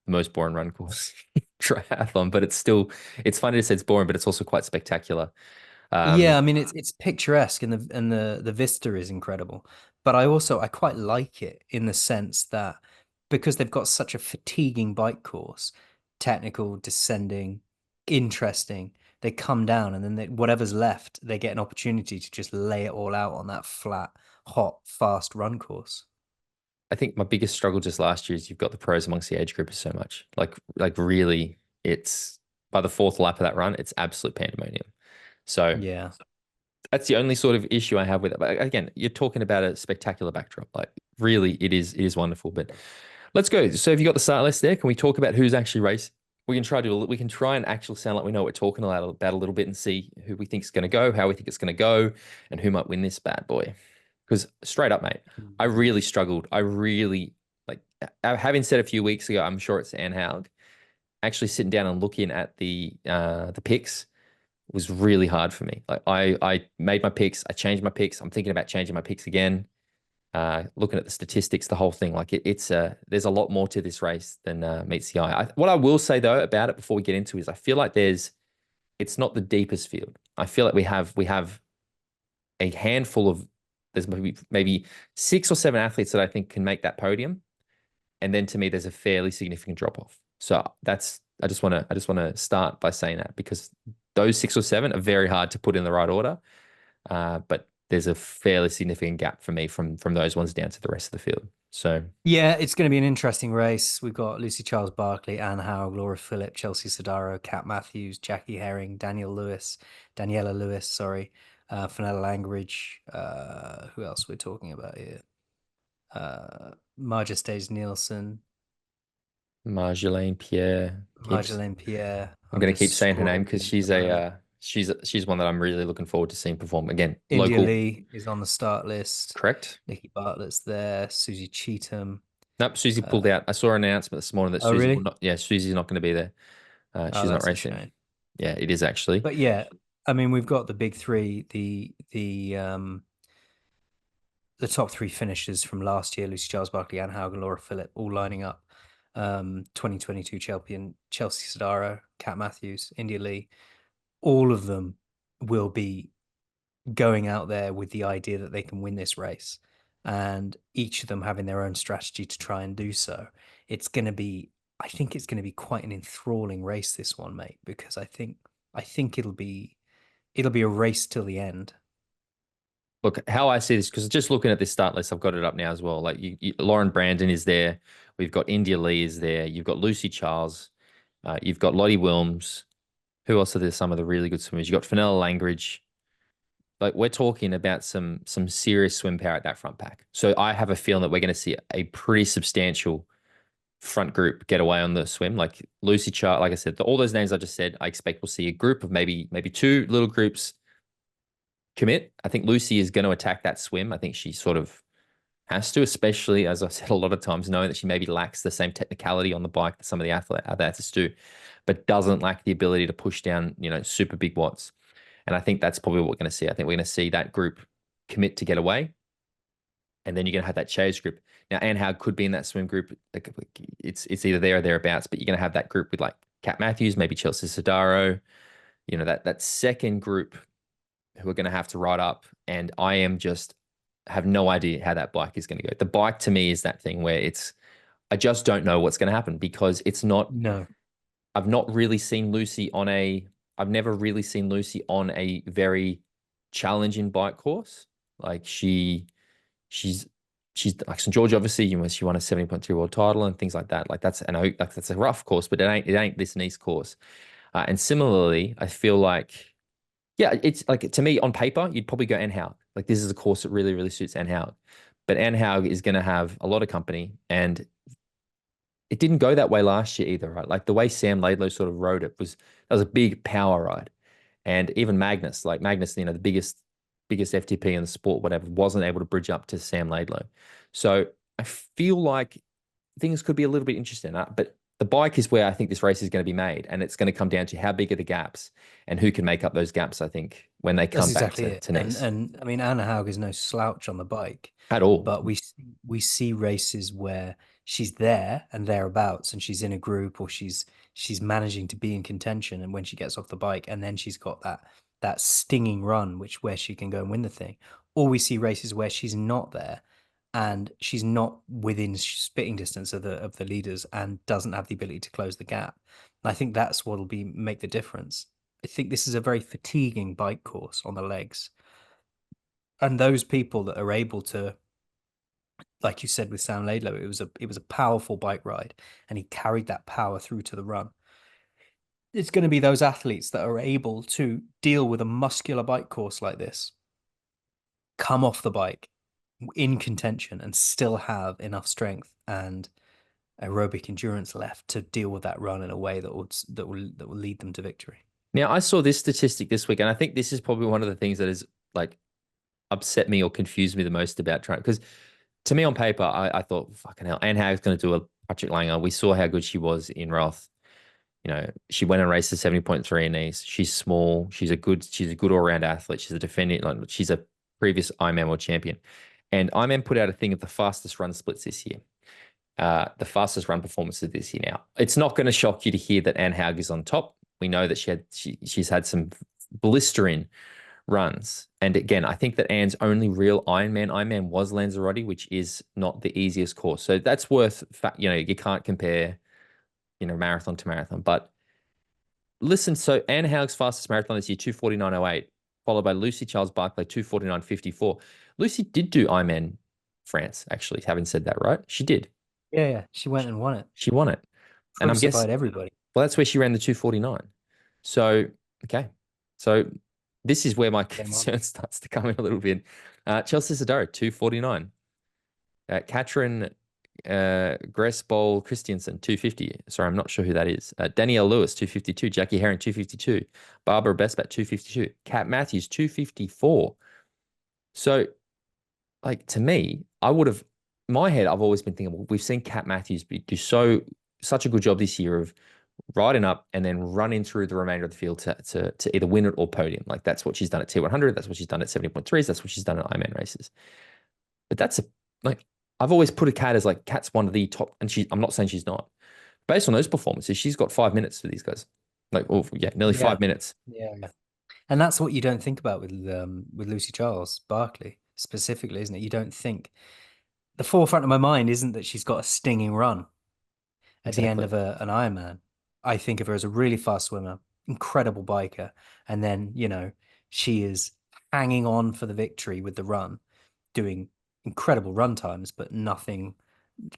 most boring run course triathlon, but it's funny to say it's boring, but it's also quite spectacular. Yeah, Um, I mean it's picturesque and the vista is incredible. But I quite like it in the sense that because they've got such a fatiguing bike course, technical, descending, interesting, they come down and then whatever's left, they get an opportunity to just lay it all out on that flat, hot, fast run course. I think my biggest struggle just last year is you've got the pros amongst the age groupers so much. Like really, it's by the fourth lap of that run, it's absolute pandemonium. So Yeah. that's the only sort of issue I have with it. But again, you're talking about a spectacular backdrop. Like really, it is wonderful. But let's go. So have you got the start list there? Can we talk about who's actually racing? we can try and actually sound like we know what we're talking about a little bit and see who we think is going to go, how we think it's going to go, and who might win this bad boy. Because straight up, mate, I really struggled. I really like having said a few weeks ago, I'm sure it's Anne Haug. Actually sitting down and looking at the picks was really hard for me. Like I made my picks, I changed my picks. I'm thinking about changing my picks again. Looking at the statistics, the whole thing, like it's there's a lot more to this race than meets the eye. What I will say though about it before we get into is I feel like it's not the deepest field. I feel like we have a handful of there's maybe 6 or 7 athletes that I think can make that podium, and then to me there's a fairly significant drop off. So that's I just want to start by saying that because those 6 or 7 are very hard to put in the right order. But there's a fairly significant gap for me from those ones down to the rest of the field. So Yeah, it's going to be an interesting race. We've got Lucy Charles-Barclay, Anne Haug, Laura Phillip, Chelsea Sodaro, Kat Matthews, Jackie Herring, Daniela Lewis, sorry, Fenella Langridge. Who else we're talking about here? Marja Stays Nielsen, Marjolaine Pierre keeps. Marjolaine Pierre. I'm I'm going to keep just saying her name because scrolling at she's the moment. she's one that I'm really looking forward to seeing perform again. India Local, Lee is on the start list. correct? Nikki Bartlett's there. Susie Cheetham. Nope, Susie Uh, pulled out. I saw an announcement this morning that oh, Susie will really? not. Yeah, Susie's not going to be there. Oh, She's not that's a racing. shame. Yeah, it is actually. But yeah, I mean, we've got the big three, the top three finishers from last year: Lucy Charles Barkley, Anne Haug, and Laura Phillip, all lining up. 2022 champion Chelsea Sodaro, Kat Matthews, India Lee. All of them will be going out there with the idea that they can win this race, and each of them having their own strategy to try and do so. It's going to be, I think, it's going to be quite an enthralling race, this one, mate, because I think it'll be a race till the end. Look, how I see this, because just looking at this start list, I've got it up now as well. Like Lauren Brandon is there. We've got India Lee is there. You've got Lucy Charles. You've got Lottie Wilms. Who else are there? Some of the really good swimmers. You've got Fenella Langridge. Like we're talking about some serious swim power at that front pack. So I have a feeling that we're going to see a pretty substantial front group get away on the swim. Like Lucy Charles, like I said, all those names I just said, I expect we'll see a group of maybe 2 little groups commit. I think Lucy is going to attack that swim. I think she sort of has to, especially as I've said a lot of times, knowing that she maybe lacks the same technicality on the bike that some of the other athletes do, but doesn't lack the ability to push down, super big watts. And I think that's probably what we're going to see. I think we're going to see that group commit to get away. And then you're going to have that chase group. Now, Anne Haug could be in that swim group. It's either there or thereabouts, but you're going to have that group with like Kat Matthews, maybe Chelsea Sodaro, that second group who are going to have to ride up. And I am just have no idea how that bike is going to go. The bike to me is that thing where I just don't know what's going to happen because it's not, No. I've not really seen Lucy I've never really seen Lucy on a very challenging bike course. Like she's like St. George, obviously, she won a 70.3 world title and things like that. Like that's a rough course, but it ain't this nice course. And similarly, I feel like, yeah, it's like to me on paper, you'd probably go Anne Haug. Like this is a course that really, really suits Anne Haug. But Anne Haug is going to have a lot of company, and it didn't go that way last year either, right? Like the way Sam Laidlow sort of rode it that was a big power ride. And even Magnus, the biggest FTP in the sport, whatever, wasn't able to bridge up to Sam Laidlow. So I feel like things could be a little bit interesting. But the bike is where I think this race is going to be made. And it's going to come down to how big are the gaps and who can make up those gaps, I think, when they That's come back exactly it. to And Nice. and I mean, Anna Haug is no slouch on the bike, At all. but we see races where she's there and thereabouts, and she's in a group, or she's managing to be in contention, and when she gets off the bike, and then she's got that stinging run, where she can go and win the thing. Or we see races where she's not there, and she's not within spitting distance of the leaders, and doesn't have the ability to close the gap. And I think that's what'll make the difference. I think this is a very fatiguing bike course on the legs. And those people that are able to, like you said with Sam Laidlow, it was a powerful bike ride, and he carried that power through to the run. It's going to be those athletes that are able to deal with a muscular bike course like this, come off the bike in contention, and still have enough strength aerobic endurance left to deal with that run in a way that will lead them to victory. Now, I saw this statistic this week, and I think this is probably one of the things that is like upset me or confused me the most about trying. Because to me, on paper, I thought, fucking hell, Anne Haag's going to do a Patrick Langer. We saw how good she was in Roth. You know, she went and raced a 70.3 in Nice. She's small. She's a good all-round athlete. She's a defending, like she's a previous Ironman World Champion. And Ironman put out a thing of the fastest run splits this year. The fastest run performances this year now. It's not going to shock you to hear that Anne Haug is on top. We know that she's had some blistering runs. And again, I think that Anne's only real Ironman was Lanzarote, which is not the easiest course. So that's worth, you can't compare, marathon to marathon. But listen, so Anne Haug's fastest marathon this year, 2:49.08, followed by Lucy Charles-Barclay, 2:49.54. Lucy did do Ironman France, actually, having said that, right? She did. Yeah, yeah. She went and won it. She won it. And I'm guessing, Crucified everybody. well, that's where she ran the 2:49. So, okay. So this is where my concern starts to come in a little bit. Chelsea Sodaro, 2:49. Katrin Gressbol Christiansen, 2:50. Sorry, I'm not sure who that is. Danielle Lewis, 2:52. Jackie Herring, 2:52. Barbara Besbat, 2:52. Kat Matthews, 2:54. So, like, to me, my head, I've always been thinking, well, we've seen Kat Matthews do such a good job this year of riding up and then running through the remainder of the field to either win it or podium. Like, that's what she's done at T100. That's what she's done at 70.3s. That's what she's done at Ironman races. But I've always put a Kat as like, Kat's one of the top, and I'm not saying she's not. Based on those performances, she's got 5 minutes for these guys. Like, oh yeah, nearly 5 minutes. Yeah. And that's what you don't think about with Lucy Charles Barclay specifically, isn't it? You don't think the forefront of my mind isn't that she's got a stinging run at the end of an Ironman. I think of her as a really fast swimmer, incredible biker, and then, she is hanging on for the victory with the run, doing incredible run times, but nothing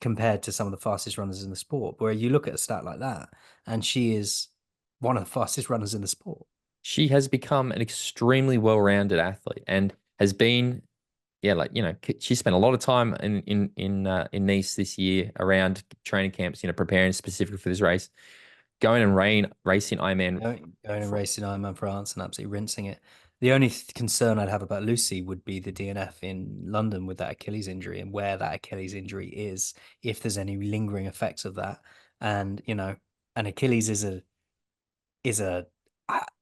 compared to some of the fastest runners in the sport. Where you look at a stat like that, and she is one of the fastest runners in the sport. She has become an extremely well-rounded athlete and has been, she spent a lot of time in Nice this year around training camps, preparing specifically for this race, going and racing Ironman. Going and racing Ironman France and absolutely rinsing it. The only concern I'd have about Lucy would be the DNF in London with that Achilles injury and where that Achilles injury is, if there's any lingering effects of that. And, an Achilles is a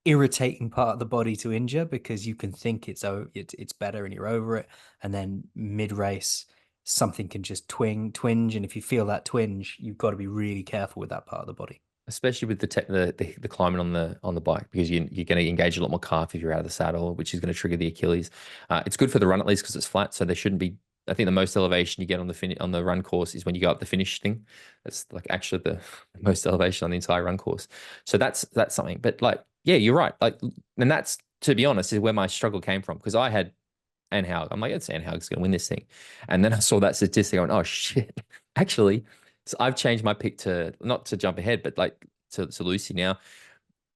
irritating part of the body to injure because you can think it's better and you're over it, and then mid-race something can just twinge, and if you feel that twinge, you've got to be really careful with that part of the body, especially with the climbing on the bike, because you're going to engage a lot more calf if you're out of the saddle, which is going to trigger the Achilles. It's good for the run at least because it's flat, so there shouldn't be. I think the most elevation you get on the run course is when you go up the finish thing. That's like actually the most elevation on the entire run course. So that's something. But like, yeah, you're right. Like, and that's, to be honest, is where my struggle came from, because I had Anne Haug. I'm like, it's Anne Haug's going to win this thing. And then I saw that statistic. I went, oh shit, actually. So I've changed my pick to, not to jump ahead, but like to Lucy now.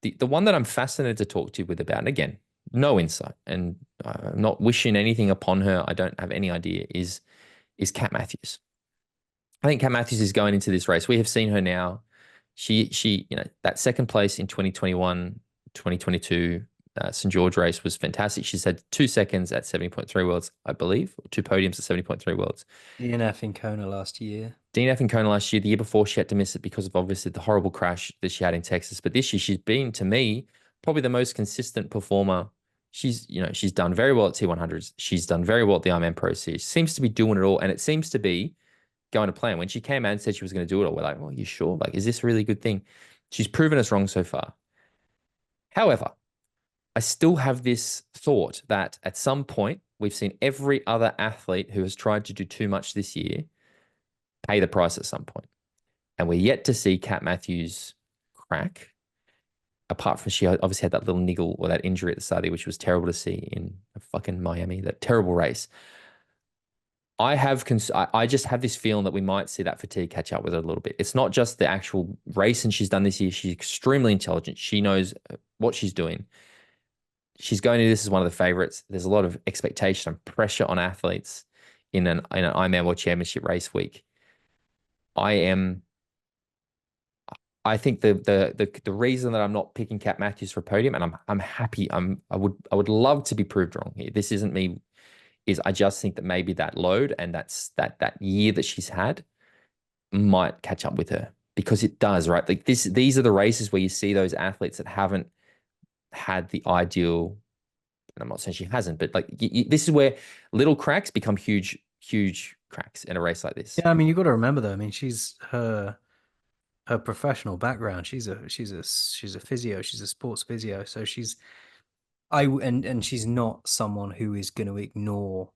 The one that I'm fascinated to talk to you with about, and again, no insight, and I'm not wishing anything upon her, I don't have any idea, is Kat Matthews. I think Kat Matthews is going into this race. We have seen her now. She that second place in 2021, 2022 St. George race was fantastic. She's had 2 seconds at 70.3 worlds, I believe, or 2 podiums at 70.3 worlds. DNF in Kona last year. DNF in Kona last year. The year before, she had to miss it because of obviously the horrible crash that she had in Texas. But this year, she's been, to me, probably the most consistent performer. She's done very well at T100s. She's done very well at the Ironman Pro Series. Seems to be doing it all, and it seems to be going to plan. When she came out and said she was going to do it all, we're like, well, you sure? Like, is this a really good thing? She's proven us wrong so far. However, I still have this thought that at some point, we've seen every other athlete who has tried to do too much this year pay the price at some point. And we're yet to see Kat Matthews crack, apart from she obviously had that little niggle or that injury at the start of the year, which was terrible to see in fucking Miami, that terrible race. I just have this feeling that we might see that fatigue catch up with her a little bit. It's not just the actual racing she's done this year. She's extremely intelligent. She knows what she's doing. She's going to this as one of the favorites. There's a lot of expectation and pressure on athletes in an Ironman World Championship race week. I am I think the reason that I'm not picking Kat Matthews for a podium, and I'm happy, I would love to be proved wrong here. This isn't me. Is I just think that maybe that load and that year that she's had might catch up with her because it does, right? Like these are the races where you see those athletes that haven't had the ideal. And I'm not saying she hasn't, but like this is where little cracks become huge, huge cracks in a race like this. Yeah, I mean, you got to remember though. I mean, she's her professional background. She's a physio. She's a sports physio. So and she's not someone who is going to ignore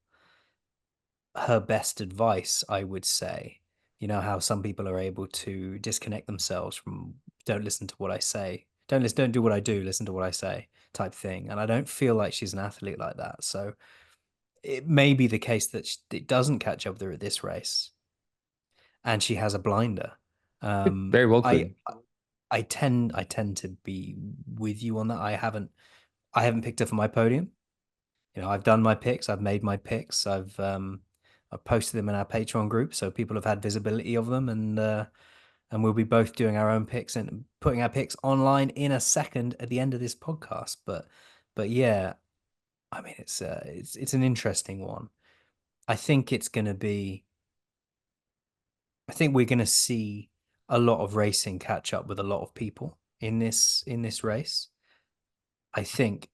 her best advice, I would say. You know how some people are able to disconnect themselves from don't listen to what I say. Don't do what I do, listen to what I say type thing. And I don't feel like she's an athlete like that. So it may be the case that it doesn't catch up with her at this race and she has a blinder. Very well I could. I tend to be with you on that. I haven't picked her for my podium. You know, I've done my picks, I've made my picks, I've posted them in our Patreon group, so people have had visibility of them, and we'll be both doing our own picks and putting our picks online in a second at the end of this podcast. But yeah, I mean it's an interesting one. I think it's going to be. I think we're going to see a lot of racing catch up with a lot of people in this race. I think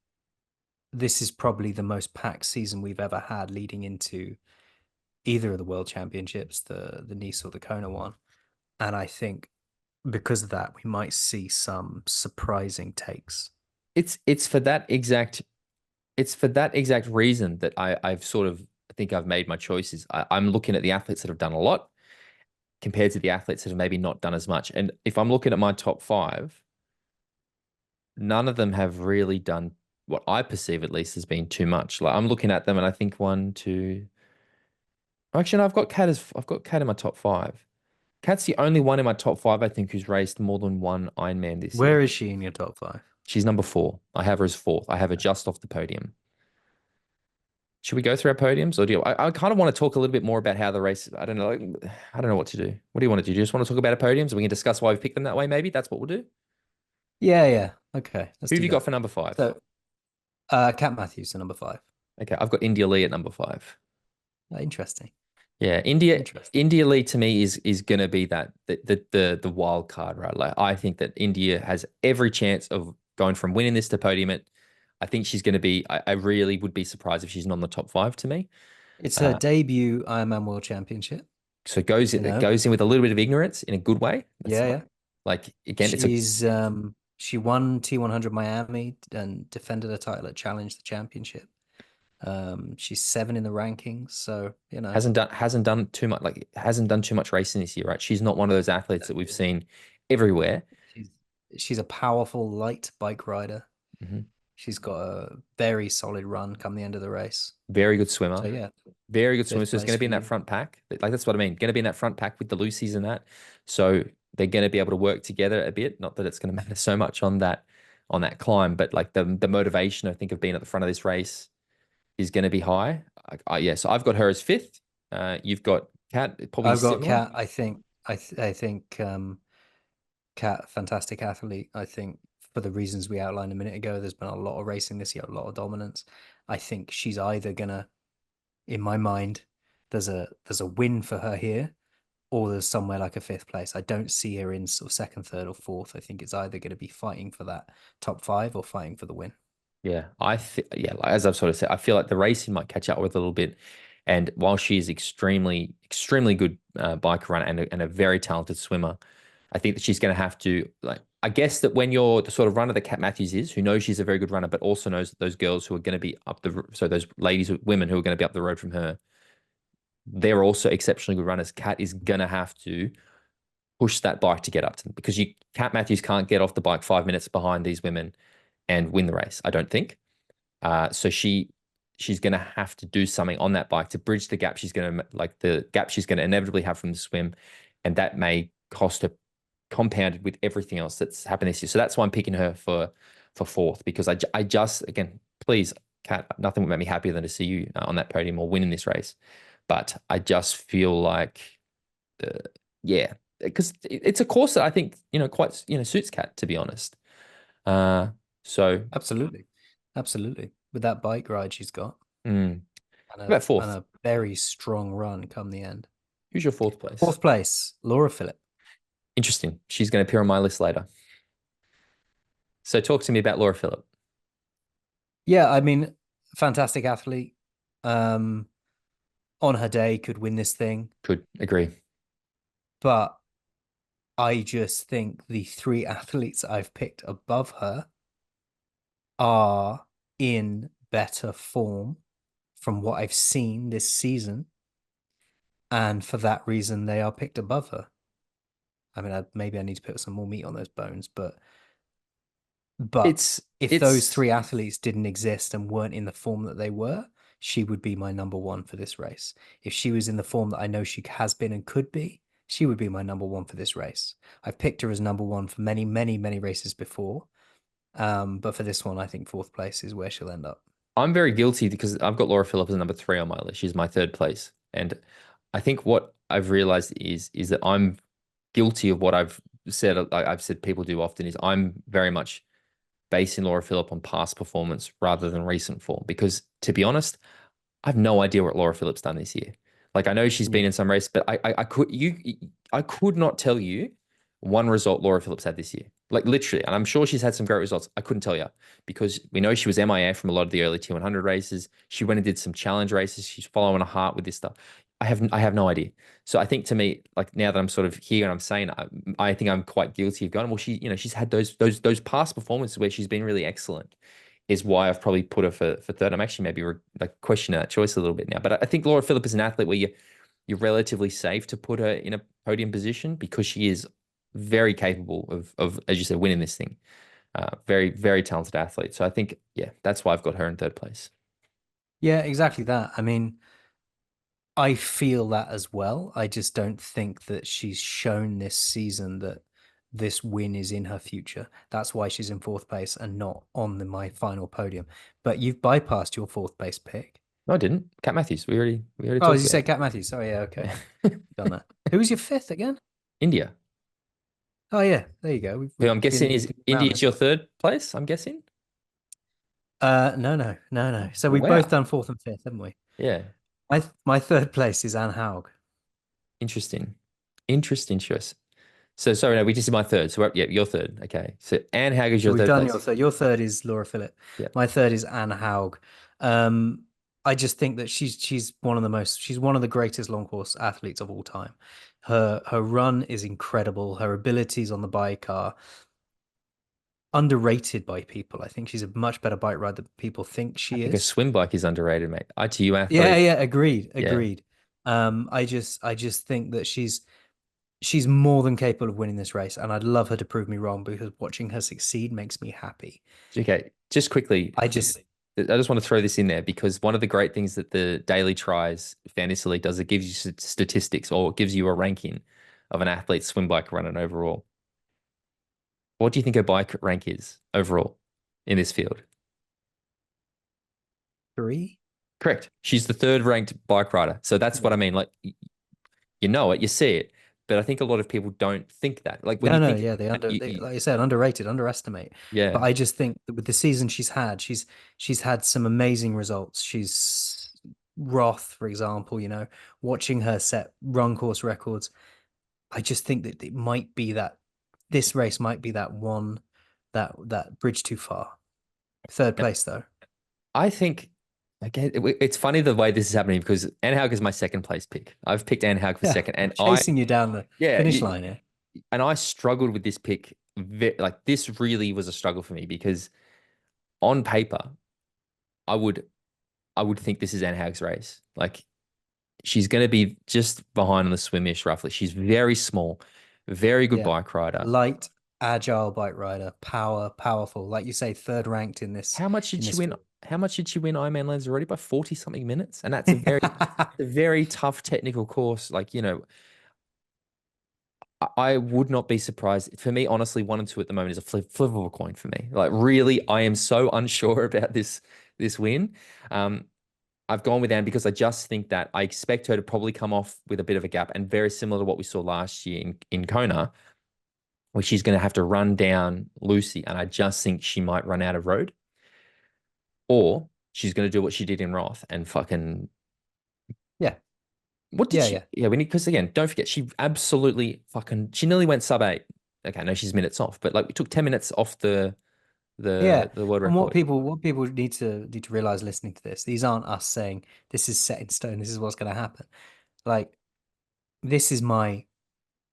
this is probably the most packed season we've ever had leading into either of the world championships, the Nice or the Kona one. And I think because of that, we might see some surprising takes. It's for that exact reason that I've sort of I think I've made my choices. I'm looking at the athletes that have done a lot compared to the athletes that have maybe not done as much. And if I'm looking at my top five, none of them have really done what I perceive at least as being too much. Like I'm looking at them and I think one, two. Actually, no, I've got Kat in my top five. Kat's the only one in my top five I think who's raced more than one Ironman this Where year. is she in your top five? She's number four. I have her as fourth. I have her just off the podium. Should we go through our podiums, or do you? I kind of want to talk a little bit more about how the race. I don't know. I don't know what to do. What do you want to do? Do you just want to talk about our podiums? We can discuss why we picked them that way. Maybe that's what we'll do. Yeah, yeah. Okay, let's Who have do you got that. for number five? So, Cat Matthews to number five. Okay, I've got India Lee at number five. Interesting. Yeah, India Interesting. India Lee to me is going to be that the wild card, right? Like I think that India has every chance of going from winning this to podium it. I think she's going to be. I really would be surprised if she's not on the top five to me. It's her Uh, debut Ironman World Championship, so you it know. goes in with a little bit of ignorance in a good way. That's Yeah, not yeah. like again, it's a She won T100 Miami and defended her title at Challenge the Championship. She's seven in the rankings, so hasn't done too much racing this year, right? She's not one of those athletes that we've seen everywhere. she's she's a powerful light bike rider. Mhm. She's got a very solid run come the end of the race. Very good So swimmer. yeah, Very good swimmer. fifth So it's going place to be for in that you. front pack. Like that's what I mean. Going to be in that front pack with the Lucy's and that. So they're going to be able to work together a bit. Not that it's going to matter so much on that climb, but like the motivation I think of being at the front of this race is going to be high. Yeah. So I've got her as fifth. You've got Kat, probably I've got similar. Cat. I think Cat, fantastic athlete. I think for the reasons we outlined a minute ago, there's been a lot of racing this year, a lot of dominance. I think she's either gonna, in my mind, there's a win for her here, or there's somewhere like a fifth place. I don't see her in sort of second, third, or fourth. I think it's either going to be fighting for that top five or fighting for the win. Yeah, like, as I've sort of said, I feel like the racing might catch up with a little bit. And while she is extremely good biker runner and a very talented swimmer, I think that she's going to have to like. I guess that when you're the sort of runner that Kat Matthews is, who knows she's a very good runner, but also knows that those girls who are going to be so those ladies, women who are going to be up the road from her, they're also exceptionally good runners. Kat is going to have to push that bike to get up to them because Kat Matthews can't get off the bike 5 minutes behind these women and win the race. I don't think. So she's going to have to do something on that bike to bridge the gap. She's going to like the gap she's going to inevitably have from the swim, and that may cost her compounded with everything else that's happened this year. So that's why I'm picking her for fourth because I just again please Kat, nothing would make me happier than to see you on that podium or winning this race, but I just feel like uh, yeah because it's a course that I think, quite, suits Kat, to be honest. Uh, so, Absolutely. Absolutely. With that bike ride she's got mm. and About and fourth. a very strong run come the end. Who's your fourth place? Fourth place, Laura Philipp. Interesting. She's going to appear on my list later. So talk to me about Laura Philipp. Yeah, I mean, fantastic athlete. Um, on her day could win this thing, Could agree. but I just think the three athletes I've picked above her are in better form from what I've seen this season, and for that reason, they are picked above her. I mean, maybe I need to put some more meat on those bones, but It's if those it's three athletes didn't exist and weren't in the form that they were, she would be my number one for this race. If she was in the form that I know she has been and could be, she would be my number one for this race. I've picked her as number one for many, many, many races before. But for this one, I think fourth place is where she'll end up. I'm very guilty because I've got Laura Phillips as number three on my list. She's my third place. And I think what I've realized is that I'm guilty of what I've said people do often is I'm very much basing Laura Phillip on past performance rather than recent form. Because to be honest, I have no idea what Laura Phillips done this year. Like I know she's been Yeah. in some race, but I could not tell you one result Laura Phillips had this year. Like literally, and I'm sure she's had some great results. I couldn't tell you because we know she was MIA from a lot of the early T100 races. She went and did some challenge races. She's following a heart with this stuff. I have no idea. So I think to me, like now that I'm sort of here and I'm saying, I think I'm quite guilty of going. Well, she's had those past performances where she's been really excellent is why I've probably put her for third. I'm actually maybe like questioning that choice a little bit now. But I think Laura Philipp is an athlete where you're relatively safe to put her in a podium position because she is very capable of as you said winning this thing. Very very talented athlete. So I think yeah, that's why I've got her in third place. Yeah, exactly that. I mean, I feel that as well. I just don't think that she's shown this season that this win is in her future. That's why she's in fourth place and not on my final podium. But you've bypassed your fourth place pick. No, I didn't. Cat Matthews. We already Oh, as talked you about said, Cat Matthews. Sorry, yeah, okay. it. Done that. Who was your fifth again? India. Oh yeah, there you go. Who I'm guessing We've is been around India's this your one. third place, I'm guessing. No, no, no, no. So we've both Wow. done fourth and fifth, haven't we? Yeah. My third place is Anne Haug. Interesting. Interesting choice. So sorry, no, we just did my third. So yeah, your third. Okay. So Anne Hag is So your we've third done your place. third. Your third is Laura Philipp. Yeah. My third is Anne Haug. Um, I just think that she's one of the greatest long course athletes of all time. Her run is incredible. Her abilities on the bike are underrated by people. I think she's a much better bike rider than people think I she think a is. swim bike is underrated, mate. ITU Yeah, athlete. yeah, agreed, Yeah. agreed. I just think that she's more than capable of winning this race, and I'd love her to prove me wrong because watching her succeed makes me happy. Okay. Just quickly, I just I just want to throw this in there because one of the great things that the Daily Tries Fantasy League does, it gives you statistics or it gives you a ranking of an athlete's swim bike run and overall. What do you think her bike rank is overall in this field? three. Correct. She's the third ranked bike rider. So that's what I mean. Like you know it, you see it, but I think a lot of people don't think that. Like when No, you no, think, yeah, like you said, underrated, underestimate. But yeah, I just think that with the season she's had some amazing results. She's Roth, for example, watching her set run course records. I just think that it might be that this race might be that one that bridge too far. Third place though. I think again, it's funny the way this is happening because Anne Haug is my second place pick. I've picked Anne Haug for Yeah, second, I'm and chasing you down the yeah, finish line here. and I struggled with this pick. Like this really was a struggle for me because on paper, I would I would think this is Anne Haug's race. Like she's going to be just behind on the swimish roughly. She's very small, very good Yeah. bike rider. Light, agile bike rider, powerful. Like you say, third ranked in this How much did in she this win? field. How much did she win Ironman Lands already by 40 something minutes? And that's a very tough technical course. Like, I would not be surprised. For me, honestly, 1 and 2 at the moment is a flip of a coin for me. Like, really, I am so unsure about this win. Um, I've gone with Anne because I just think that I expect her to probably come off with a bit of a gap, and very similar to what we saw last year in Kona, where she's going to have to run down Lucy, and I just think she might run out of road, or she's going to do what she did in Roth and fucking Yeah, what did yeah, she? yeah, Yeah, we need because again, don't forget she absolutely fucking she nearly went sub 8. Okay, no, she's minutes off, but like we took 10 minutes off the yeah. the world And record. what people need to realize listening to this, these aren't us saying this is set in stone, this is what's going to happen. Like this is my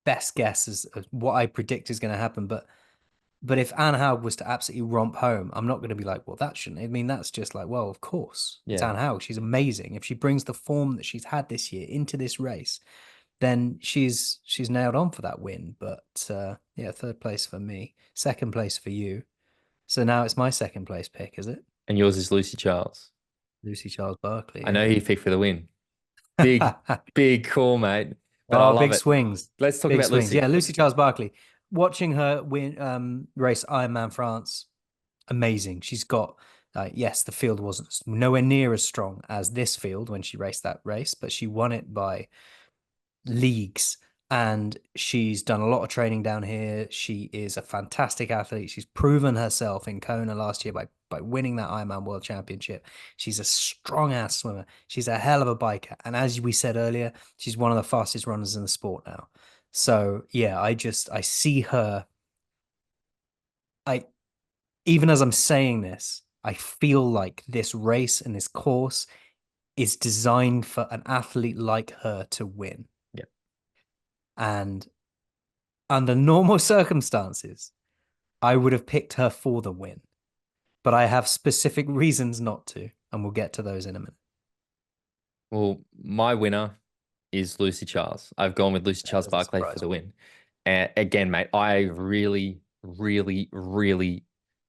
best guess as what I predict is going to happen. But if Anne Haug was to absolutely romp home, I'm not going to be like, well, that shouldn't. I mean, that's just like, well, of course, it's Yeah, Anne Haug. She's amazing. If she brings the form that she's had this year into this race, then she's nailed on for that win. But yeah, third place for me, second place for you. So now it's my second place pick, is it? and yours is Lucy Charles. Lucy Charles Barkley, I know yeah. who you picked for the win. Big, big call, mate. But I Oh, love big it. swings. Let's talk Big about swings. Lucy. Yeah, Lucy Charles Barkley. Watching her win race Ironman France, amazing. She's got yes, the field wasn't nowhere near as strong as this field when she raced that race, but she won it by leagues. And she's done a lot of training down here. She is a fantastic athlete. She's proven herself in Kona last year by winning that Ironman World Championship. She's a strong ass swimmer. She's a hell of a biker. And as we said earlier, she's one of the fastest runners in the sport now. So yeah, I see her. I even as I'm saying this, I feel like this race and this course is designed for an athlete like her to win. Yeah. And under normal circumstances, I would have picked her for the win, but I have specific reasons not to, and we'll get to those in a minute. Well, my winner is Lucy Charles. I've gone with Lucy That Charles doesn't Barclay for surprise the me. win. And again, mate, I really, really, really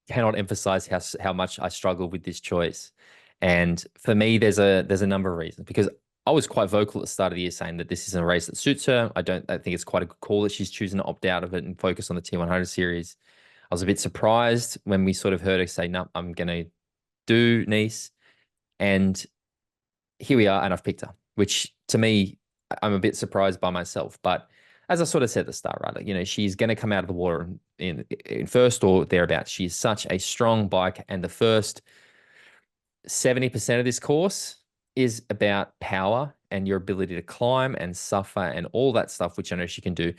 cannot emphasize how much I struggle with this choice. And for me, there's a number of reasons because I was quite vocal at the start of the year saying that this is a race that suits her. I think it's quite a good call that she's choosing to opt out of it and focus on the T100 series. I was a bit surprised when we sort of heard her say, "No, I'm going to do Nice," and here we are, and I've picked her, which to me, I'm a bit surprised by myself. But as I sort of said at the start, right, like, she's going to come out of the water in first or thereabouts. She's such a strong bike, and the first 70% of this course is about power and your ability to climb and suffer and all that stuff, which I know she can do.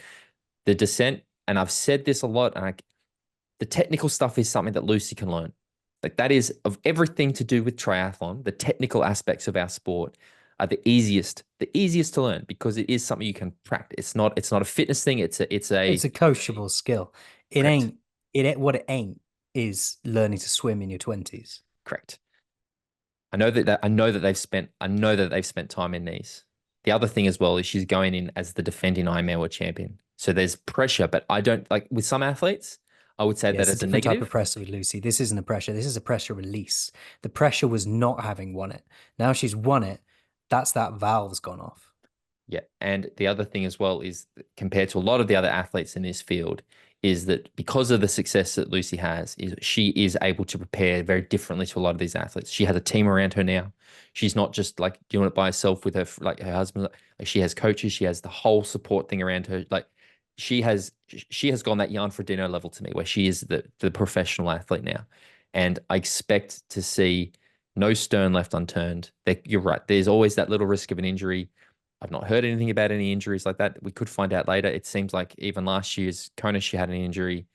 The descent, and I've said this a lot, and the technical stuff is something that Lucy can learn. Like that is of everything to do with triathlon, the technical aspects of our sport are the easiest to learn because it is something you can practice. It's not a fitness thing. It's a It's a coachable skill. It correct, ain't what it ain't is learning to swim in your 20s. correct. I know that they've spent time in these. The other thing as well is she's going in as the defending Ironman World Champion. So there's pressure, but I don't like with some athletes, I would say Yeah, that it's a as a different type of negative. pressure with Lucy. This isn't a pressure. This is a pressure release. The pressure was not having won it. Now she's won it. That's that valve's gone off. Yeah. And the other thing as well is compared to a lot of the other athletes in this field, is that because of the success that Lucy has, is she is able to prepare very differently to a lot of these athletes. She has a team around her now. She's not just like doing it by herself with her husband. Like she has coaches, she has the whole support thing around her. Like she has gone that yarn for dinner level to me, where she is the professional athlete now. And I expect to see no stone left unturned. You're right. There's always that little risk of an injury. I've not heard anything about any injuries like that. We could find out later. It seems like even last year's Kona, she had an injury.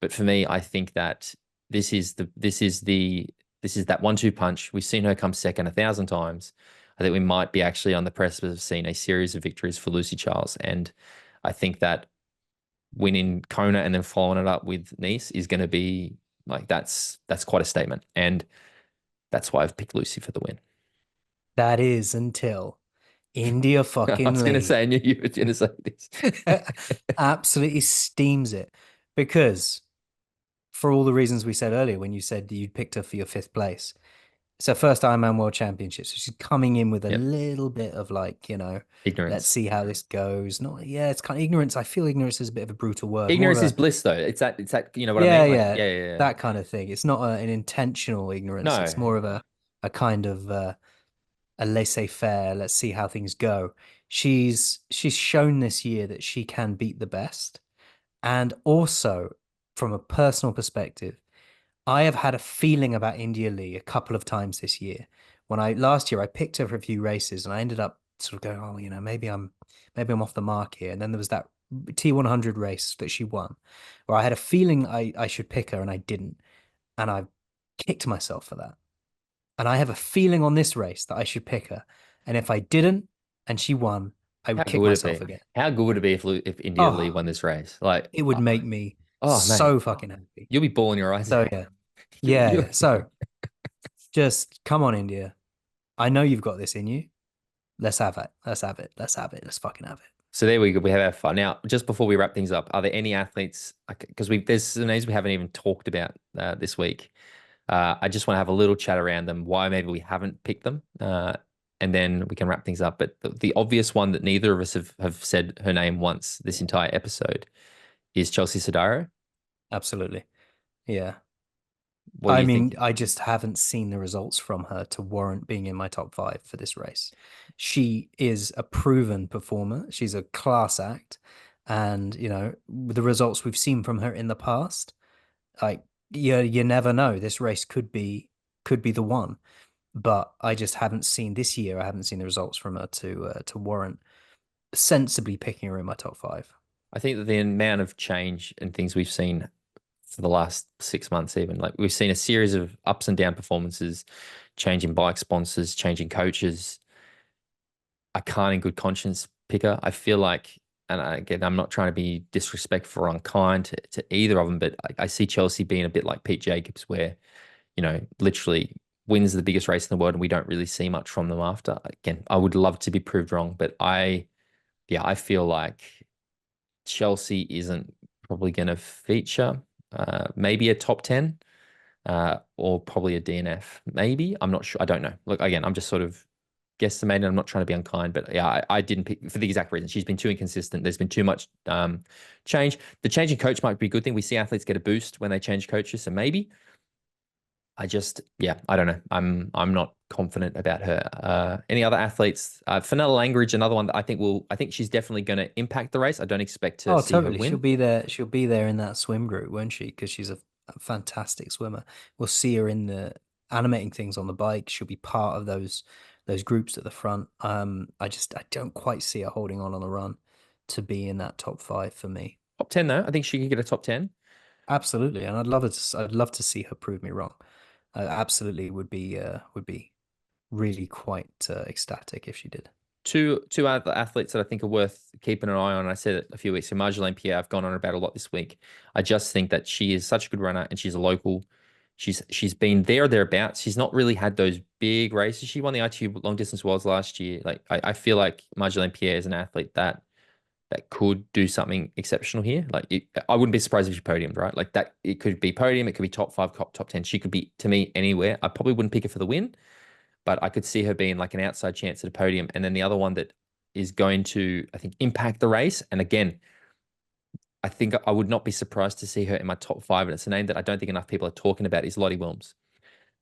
But for me, I think that this is the this is the this is that 1-2 punch. We've seen her come second 1,000 times. I think we might be actually on the precipice of seeing a series of victories for Lucy Charles. And I think that winning Kona and then following it up with Nice is going to be like that's quite a statement. And that's why I've picked Lucy for the win. That is until India I fucking was going to Lee say, I knew you were going to say this. absolutely steams it because for all the reasons we said earlier when you said you picked her for your fifth place. It's her first Ironman World Championship. So she's coming in with a Yep. little bit of like, let's Ignorance. see how this goes. Not, yeah, it's kind of ignorance. I feel ignorance is a bit of a brutal word. More of Ignorance is a, bliss, though. It's that, you know what I yeah, mean? Like, yeah, yeah, yeah, yeah. that kind of thing. It's not an intentional ignorance. It's No, more of a kind of a laissez-faire, let's see how things go. She's shown this year that she can beat the best. And also, from a personal perspective, I have had a feeling about India Lee a couple of times this year. When I last year I picked her for a few races and I ended up sort of going, oh, maybe I'm off the mark here. And then there was that T100 race that she won, where I had a feeling I should pick her and I didn't. And I kicked myself for that. And I have a feeling on this race that I should pick her. And if I didn't and she won, I How would good kick would it myself be? again. How good would it be if India Lee Oh, won this race? Like, it would make me oh mate, so fucking happy. you'll be bawling your eyes So out. yeah, You, yeah, you, yeah. So just come on, India. I know you've got this in you. Let's have it. Let's have it. Let's have it. Let's fucking have it. So there we go. We have our fun. Now, just before we wrap things up, are there any athletes? Because there's some names we haven't even talked about this week. I just want to have a little chat around them, why maybe we haven't picked them, and then we can wrap things up. But the obvious one that neither of us have said her name once this entire episode is Chelsea Sodaro. Absolutely. Yeah. What do I you mean, think? I just haven't seen the results from her to warrant being in my top five for this race. She is a proven performer. She's a class act. And, with the results we've seen from her in the past, like you never know. This race could be the one. But I just haven't seen this year. I haven't seen the results from her to warrant sensibly picking her in my top five. I think that the amount of change and things we've seen for the last 6 months, even like we've seen a series of ups and down performances, changing bike sponsors, changing coaches. I can't in good conscience pick her. I feel like, and again, I'm not trying to be disrespectful or unkind to either of them, but I see Chelsea being a bit like Pete Jacobs, where, literally wins the biggest race in the world and we don't really see much from them after. Again, I would love to be proved wrong, but yeah, I feel like Chelsea isn't probably going to feature. Maybe a top 10, or probably a DNF. Maybe. I'm not sure. I don't know. Look, again, I'm just sort of guesstimating. I'm not trying to be unkind, but yeah, I didn't pick for the exact reason. She's been too inconsistent. There's been too much change. The changing coach might be a good thing. We see athletes get a boost when they change coaches. So maybe. Yeah, I don't know. I'm not confident about her. Any other athletes? Fenella Langridge, another one that I think she's definitely going to impact the race. I don't expect to Oh, see her totally. She'll win. be there. She'll be there in that swim group, won't she? Because she's a fantastic swimmer. We'll see her in the animating things on the bike. She'll be part of those groups at the front. I don't quite see her holding on the run to be in that top five for me. Top 10 though. I think she could get a top 10. Absolutely, and I'd love to see her prove me wrong. Absolutely would be really quite ecstatic if she did. Two other athletes that I think are worth keeping an eye on. I said it a few weeks ago. Marjolaine Pierre, I've gone on about a lot this week. I just think that she is such a good runner and she's a local. She's been there or thereabouts. She's not really had those big races. She won the ITU long distance worlds last year. Like I feel like Marjolaine Pierre is an athlete that could do something exceptional here. I wouldn't be surprised if she podiumed, right? Like that, it could be podium, it could be top five, top 10. She could be, to me, anywhere. I probably wouldn't pick her for the win, but I could see her being like an outside chance at a podium. And then the other one that is going to, I think, impact the race. And again, I think I would not be surprised to see her in my top five. And it's a name that I don't think enough people are talking about is Lottie Wilms.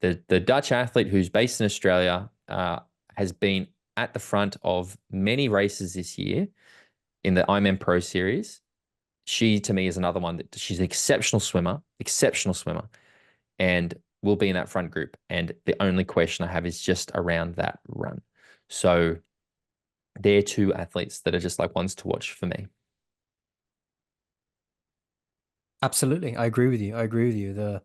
The Dutch athlete who's based in Australia has been at the front of many races this year in the Ironman Pro Series. She, to me, is another one that she's an exceptional swimmer, and will be in that front group. And the only question I have is just around that run. So they're two athletes that are just like ones to watch for me. Absolutely, I agree with you. I agree with you.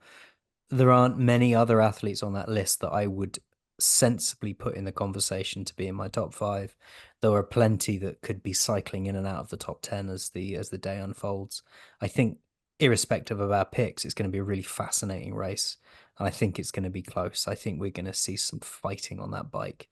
There aren't many other athletes on that list that I would sensibly put in the conversation to be in my top five. There are plenty that could be cycling in and out of the top 10 as the day unfolds. I think irrespective of our picks, it's going to be a really fascinating race. And I think it's going to be close. I think we're going to see some fighting on that bike.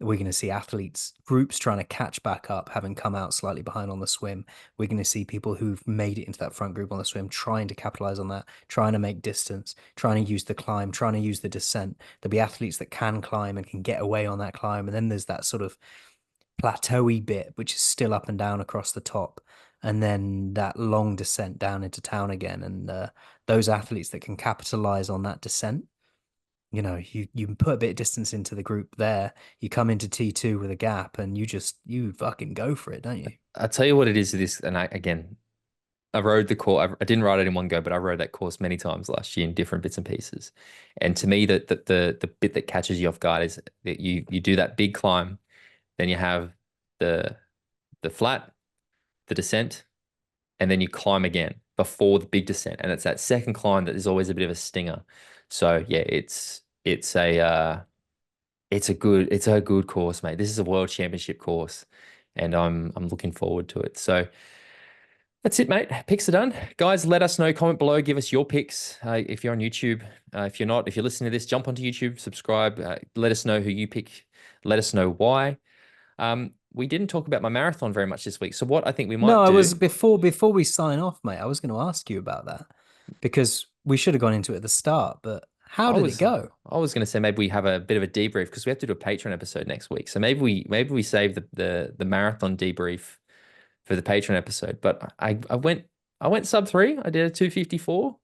We're going to see athletes, groups trying to catch back up, having come out slightly behind on the swim. We're going to see people who've made it into that front group on the swim trying to capitalize on that, trying to make distance, trying to use the climb, trying to use the descent. There'll be athletes that can climb and can get away on that climb. And then there's that sort of plateauy bit, which is still up and down across the top. And then that long descent down into town again. And those athletes that can capitalize on that descent you put a bit of distance into the group there. You come into T2 with a gap, and you fucking go for it, don't you? I'll tell you what it is to this, and again, I rode the course. I didn't ride it in one go, but I rode that course many times last year in different bits and pieces. And to me, the bit that catches you off guard is that you do that big climb, then you have the the flat, the descent, and then you climb again before the big descent. And it's that second climb that is always a bit of a stinger. So yeah, it's a good course, mate. This is a world championship course, and I'm looking forward to it. So that's it, mate. Picks are done. Guys, let us know. Comment below. Give us your picks. If you're on YouTube. If you're not, if you're listening to this, jump onto YouTube, subscribe. Let us know who you pick. Let us know why. We didn't talk about my marathon very much this week. So what I think we No, might I was do, before we sign off, mate. I was going to ask you about that because we should have gone into it at the start. But how I did it was go? I was going to say maybe we have a bit of a debrief because we have to do a Patreon episode next week. So maybe we save the marathon debrief for the Patreon episode. But I went sub 3. I did a 2:54. So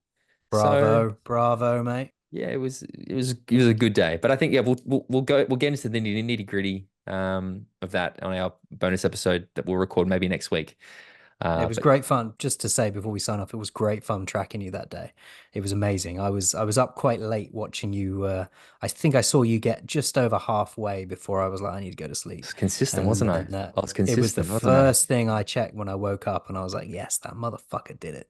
Bravo, bravo, mate. yeah, it was a good day. But I think yeah, we'll get into the nitty-gritty of that on our bonus episode that we'll record maybe next week. It was But great fun. Just to say before we sign off, it was great fun tracking you that day. It was amazing. I was up quite late watching you. I think I saw you get just over halfway before I was like, I need to go to sleep. it's consistent, And wasn't I? then I was it was the consistent, wasn't I? first thing I checked when I woke up, and I was like, yes, that motherfucker did it.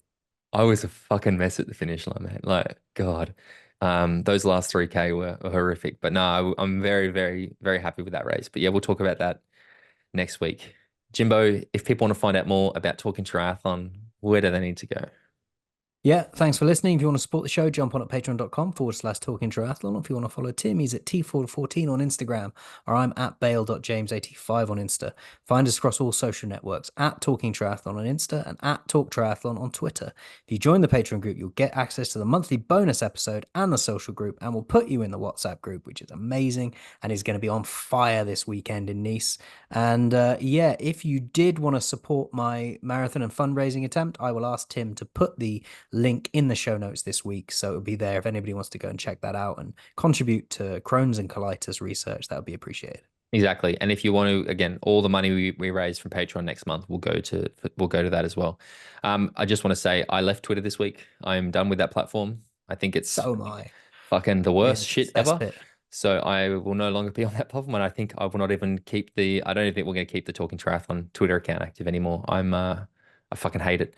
I was a fucking mess at the finish line, man. Like, God. Those last 3K were horrific. But no, I'm very, very, very happy with that race. But yeah, we'll talk about that next week. Jimbo, if people want to find out more about Talking Triathlon, where do they need to go? Yeah, thanks for listening. If you want to support the show, jump on at patreon.com/talking triathlon. If you want to follow Tim, he's at T414 on Instagram, or I'm at bale.james85 on Insta. Find us across all social networks at Talking Triathlon on Insta and at Talk Triathlon on Twitter. If you join the Patreon group, you'll get access to the monthly bonus episode and the social group, and we'll put you in the WhatsApp group, which is amazing and is going to be on fire this weekend in Nice. And yeah, if you did want to support my marathon and fundraising attempt, I will ask Tim to put the link in the show notes this week. So it'll be there if anybody wants to go and check that out and contribute to Crohn's and colitis research. That would be appreciated. Exactly. And if you want to, again, all the money we raise from Patreon next month will go to that as well. I just want to say I left Twitter this week. I'm done with that platform. I think it's So am I. fucking the Yeah, worst it's shit that's ever. it. So I will no longer be on that platform, and I think I will not even keep the. I don't even think we're going to keep the Talking Triathlon Twitter account active anymore. I fucking hate it.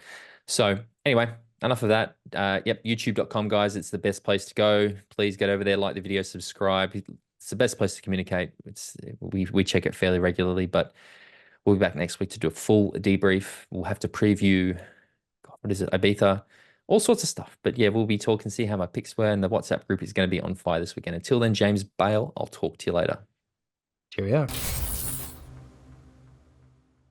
So anyway, enough of that. Yep, YouTube.com, guys. It's the best place to go. Please get over there, like the video, subscribe. It's the best place to communicate. We check it fairly regularly, but we'll be back next week to do a full debrief. We'll have to preview. God, what is it? Ibiza, all sorts of stuff. But yeah, we'll be talking, see how my picks were, and the WhatsApp group is going to be on fire this weekend. Until then, James Bale, I'll talk to you later. Cheerio.